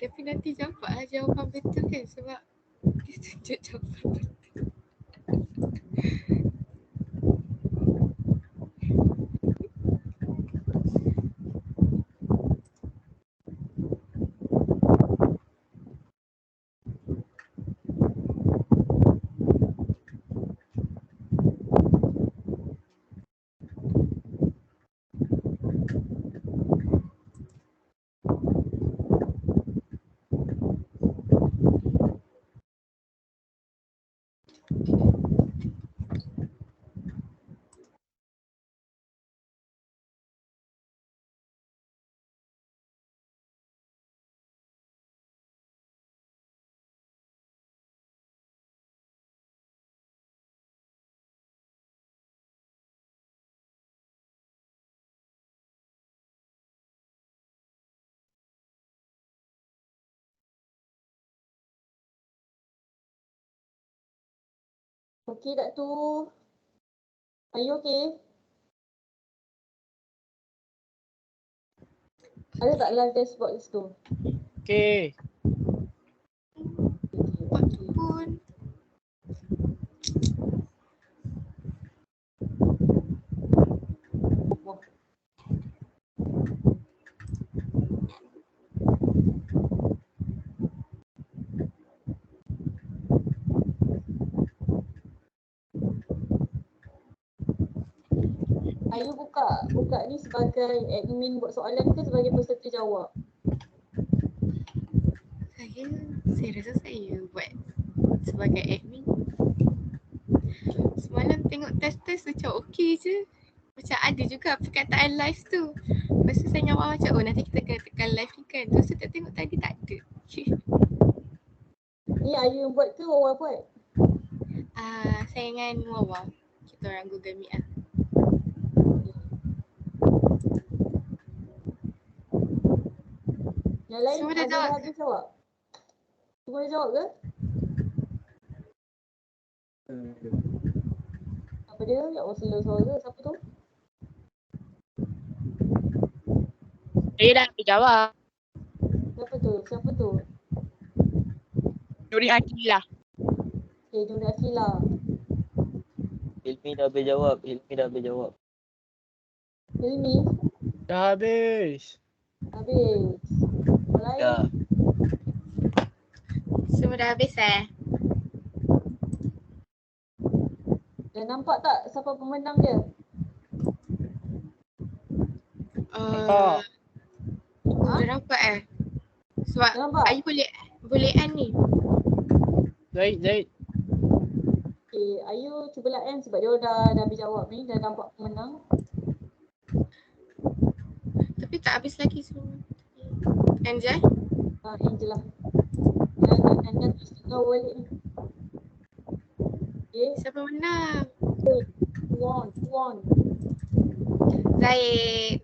Tapi nanti dapatlah jawapan betul kan sebab dia tunjuk jawapan betul. Okey tak tu? Are you okay? Ada tak live dashboard di situ? Okay. Pun. Ayu buka ni sebagai admin buat soalan ke sebagai peserta jawab? Saya rasa saya buat sebagai admin. Semalam tengok test macam okey je. Macam ada juga perkataan live tu. Lepas tu saya dengan Wawa macam nanti kita kena tekan live ni kan. Terus saya tak tengok tadi tak ada. Ni Ayu yang buat ke Wawa buat? Saya dengan Wawa. Kita orang Google Meet lah. Yang lain Semua dah ada jawab habis jawab? Semua dah jawab ke? Apa dia? Ya Allah slow suara. Siapa tu? Saya dah jawab. Siapa tu? Siapa tu? Nuri Akilah. Okay, Nuri Akilah. Hilmi dah berjawab. Hilmi? Dah habis. Habis. Yang lain? Ya. Semua dah habis Dah nampak tak siapa pemenang dia? Nampak. Dah nampak Sebab nampak? Ayu boleh an ni. Zaid. Okay, Ayu cuba lah sebab dia dah habis jawab ni, dah nampak pemenang. Tapi tak habis lagi semua. Angel? Angel lah. Dan terus tengah balik ni. Okay. Siapa menang? Won. Zaid.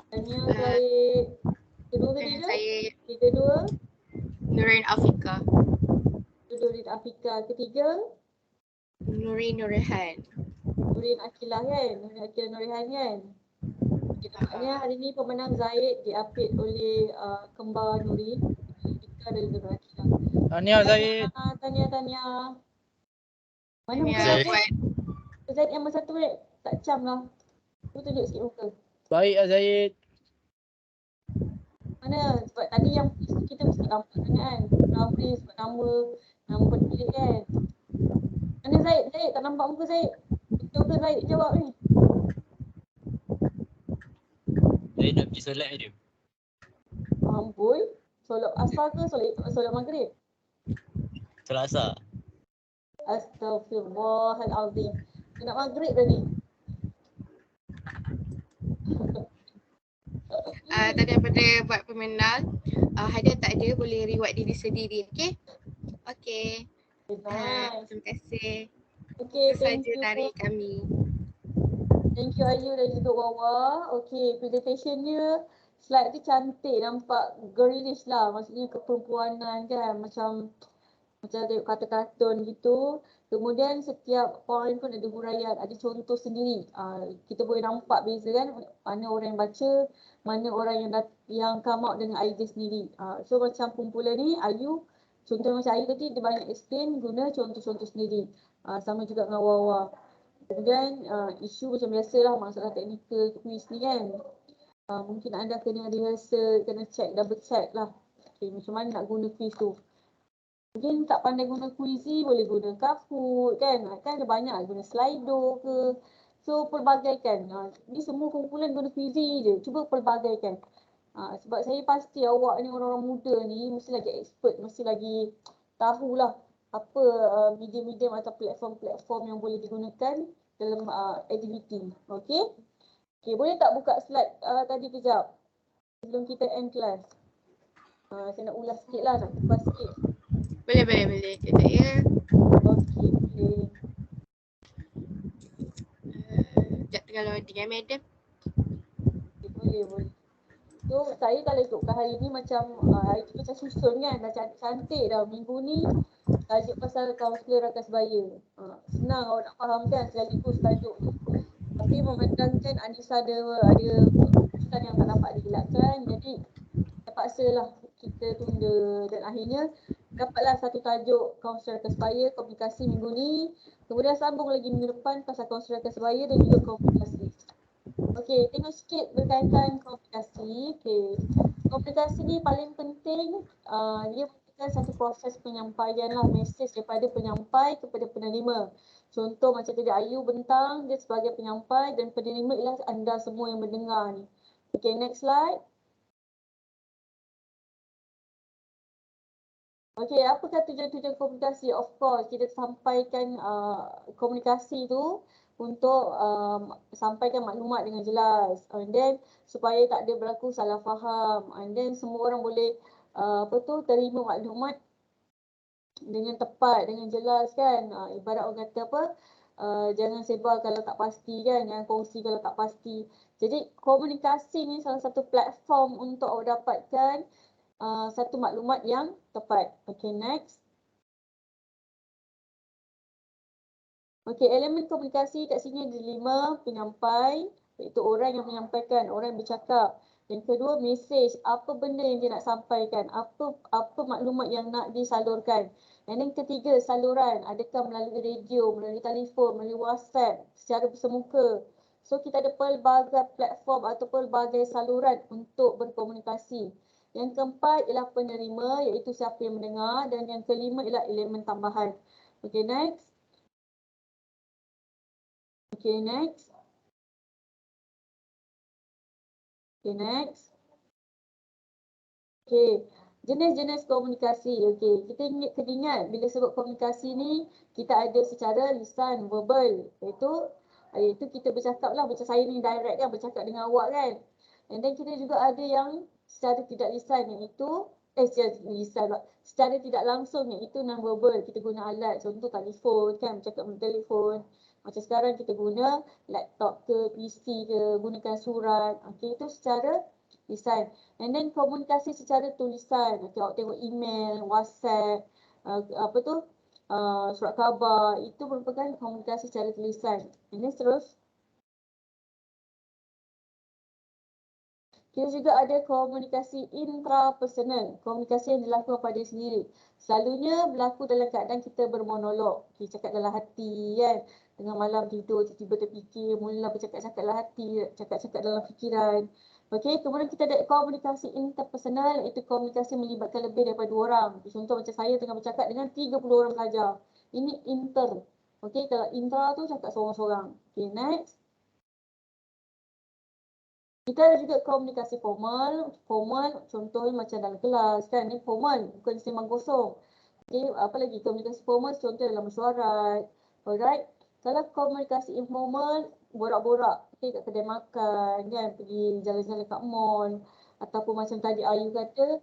Tanya Zaid. Kedua ke tiga? Zaid. Kedua? Nurin Afika. Nurin Afika. Ketiga? Nurin Nurihan. Nurin Akilah kan? Nurin Akilah Nurihan kan? Nampaknya hari ni pemenang Zaid diapit oleh kembar Nurin. Afika dan Nurin Akilah. Tahniah Zaid. Tahniah. Mana muka Zaid. Zaid? Zaid yang masa tu tak cam lah. Tu tunjuk sikit muka. Baik Zaid. Mana? Sebab tadi yang kita mesti nampak sangat kan. Ramai sebab nama penulis kan. Mana Zaid? Zaid tak nampak muka Zaid. Betul ke Zaid jawab ni? Zaid nak pergi solat dia. Amboi. Solat asar ke solat maghrib? Solat asar. Astaghfirullahalazim. Nak maghrib dah ni. Tadi daripada buat pemenang, hadiah tak ada, boleh reward diri sendiri, okey? Nice. Terima kasih. Okey, itu thank saja you. dari kami. Thank you Ayu dan juga Wawa. Okey, presentation-nya slide dia cantik, nampak girlish lah, maksudnya keperempuanan kan, macam tengok kata-kartun gitu. Kemudian setiap point pun ada huraian, ada contoh sendiri. Kita boleh nampak beza kan, mana orang yang baca, mana orang yang come out dengan idea sendiri. So macam kumpulan ni, Ayu, contoh macam Ayu tadi dia banyak explain guna contoh-contoh sendiri. Sama juga dengan Wawa. Kemudian isu macam biasalah masalah teknikal quiz ni kan. Mungkin anda kena rehearsal, kena check, double check lah. Okay, macam mana nak guna quiz tu. Mungkin tak pandai guna Quizy, boleh guna Kahoot kan. Kan ada banyak guna Slido ke. So pelbagaikan. Ni semua kumpulan guna Quizy je. Cuba pelbagaikan. Sebab saya pasti awak ni orang-orang muda ni mesti lagi expert, mesti lagi tahulah apa medium-medium atau platform-platform yang boleh digunakan dalam aktiviti. Okey? Okey, boleh tak buka slide tadi kejap sebelum kita end class? Saya nak ulas sikit lah, nak kupas sikit. Boleh. Sekejap ya. Okey. Sekejap tengah loading madam. Boleh. So saya kalau ikutkan hari ni macam hari tu macam susun kan, dah cantik-cantik dah. Minggu ni tajuk pasal kaunselor rakan sebaya. Senang awak nak faham kan sekaligus tajuk ni. Tapi memandangkan Anissa ada urusan yang tak dapat dielakkan, jadi terpaksalah kita tunda dan akhirnya dapatlah satu tajuk kaunselor rakan sebaya komunikasi minggu ni. Kemudian sambung lagi minggu depan pasal kaunselor rakan sebaya dan juga komunikasi. Okey, tengok sikit berkaitan komunikasi. Okey, komunikasi ni paling penting, dia merupakan satu proses penyampaian lah mesej daripada penyampai kepada penerima. Contoh macam tadi Ayu bentang, dia sebagai penyampai dan penerima ialah anda semua yang mendengar ni. Okey, next slide. Okey, apakah tujuan-tujuan komunikasi? Of course, kita sampaikan komunikasi tu untuk sampaikan maklumat dengan jelas, and then supaya tak ada berlaku salah faham, and then semua orang boleh terima maklumat dengan tepat, dengan jelas kan. Ibarat orang kata apa, jangan sebar kalau tak pasti kan, jangan kongsi kalau tak pasti. Jadi komunikasi ni salah satu platform untuk awak dapatkan satu maklumat yang tepat. Okay, next. Okay, elemen komunikasi kat sini ada 5. Penyampai, iaitu orang yang menyampaikan, orang yang bercakap. Yang kedua, mesej, apa benda yang dia nak sampaikan, apa maklumat yang nak disalurkan. Dan yang ketiga, saluran, adakah melalui radio, melalui telefon, melalui WhatsApp, secara bersemuka. So kita ada pelbagai platform atau pelbagai saluran untuk berkomunikasi. Yang keempat ialah penerima, iaitu siapa yang mendengar, dan yang kelima ialah elemen tambahan. Okay, next. Okay, next. Okay, next. Okay, jenis-jenis komunikasi. Okay, kita kena ingat bila sebut komunikasi ni, kita ada secara lisan, verbal. Iaitu kita bercakap lah, macam saya ni direct kan, bercakap dengan awak kan. And then kita juga ada yang secara tidak lisan, iaitu secara tidak langsung, iaitu non-verbal. Kita guna alat, contoh telefon kan, bercakap dengan telefon. Macam sekarang kita guna laptop ke, PC ke, gunakan surat. Okay, itu secara lisan. And then komunikasi secara tulisan. Okay, awak tengok email, WhatsApp, surat khabar. Itu merupakan komunikasi secara tulisan. And then terus. Kita juga ada komunikasi intrapersonal, komunikasi yang dilakukan pada sendiri. Selalunya berlaku dalam keadaan kita bermonolog, kita cakap dalam hati kan. Tengah malam tidur, tiba-tiba terfikir, mula bercakap-cakap dalam hati, cakap-cakap dalam fikiran. Okey, kemudian kita ada komunikasi interpersonal, iaitu komunikasi melibatkan lebih daripada 2 orang. Contoh macam saya tengah bercakap dengan 30 orang sahaja. Ini inter. Okey, kalau intra tu cakap seorang-seorang. Okey, next. Kita ada juga komunikasi formal. Formal contohnya macam dalam kelas kan, ni formal, bukan sembang kosong. Okey, apa lagi komunikasi formal contoh dalam mesyuarat. Alright. Kalau komunikasi informal, borak-borak, okey, kat kedai makan kan, pergi jalan-jalan kat mall, ataupun macam tadi Ayu kata,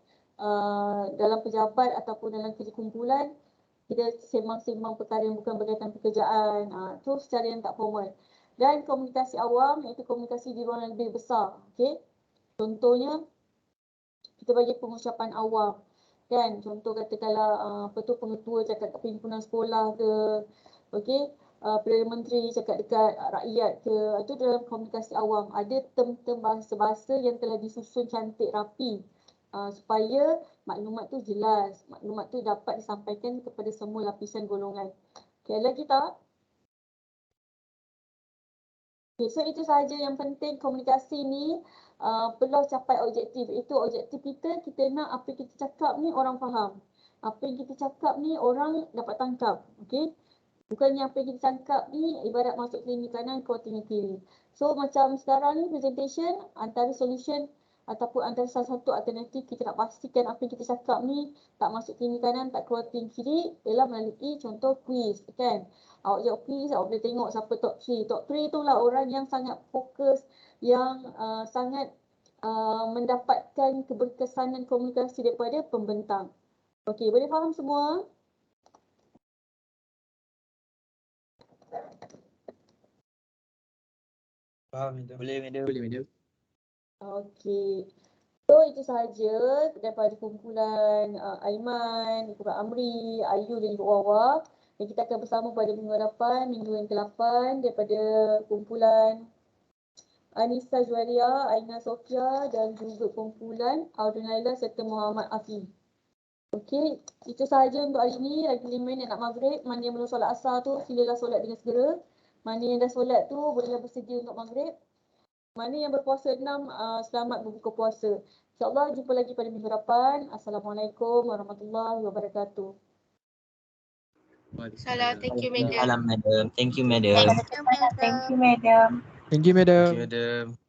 dalam pejabat ataupun dalam kerja kumpulan, kita sembang-sembang perkara yang bukan berkaitan pekerjaan. Tu secara yang tak formal. Dan komunikasi awam, iaitu komunikasi di ruang yang lebih besar. Okay? Contohnya, kita bagi pengucapan awam. Kan? Contoh katakanlah pengetua cakap kat perhimpunan sekolah ke. Okay? Perdana Menteri cakap dekat rakyat ke. Itu dalam komunikasi awam. Ada term-term bahasa-bahasa yang telah disusun cantik rapi. Supaya maklumat tu jelas. Maklumat tu dapat disampaikan kepada semua lapisan golongan. Okay, lagi tak? Okay, so itu sahaja yang penting komunikasi ni perlu capai objektif. Itu objektif kita nak apa yang kita cakap ni orang faham. Apa yang kita cakap ni orang dapat tangkap. Okay? Bukannya apa yang kita cakap ni ibarat masuk telinga kanan, keluar telinga kiri. So macam sekarang ni presentation, antara solution ataupun antara salah satu alternatif kita nak pastikan apa yang kita cakap ni tak masuk telinga kanan, tak keluar telinga kiri ialah melalui contoh quiz kan. Awak jawab quiz, awak boleh tengok siapa top 3. Top 3 tu lah orang yang sangat fokus, yang sangat mendapatkan keberkesanan komunikasi daripada pembentang. Okey, boleh faham semua? Faham, Madam. Boleh, Madam. Boleh, Madam. Okey. So itu sahaja daripada kumpulan Aiman, kumpulan Amri, Ayu dan juga Wawa. Dan kita akan bersama pada minggu hadapan, minggu yang ke-8 daripada kumpulan Anissa Juwaria, Aina Sofia dan juga kumpulan Audrey Naila serta Muhammad Afi. Okey, itu sahaja untuk hari ini. Lagi 5 minit nak maghrib. Mana yang belum solat asar tu silalah solat dengan segera. Mana yang dah solat tu bolehlah bersedia untuk maghrib. Mana yang berpuasa 6, selamat berbuka puasa. InsyaAllah jumpa lagi pada minggu depan. Assalamualaikum warahmatullahi wabarakatuh. Salam, thank you madam. Salam madam. Thank you madam. Thank you madam. Thank you, madam. Madam.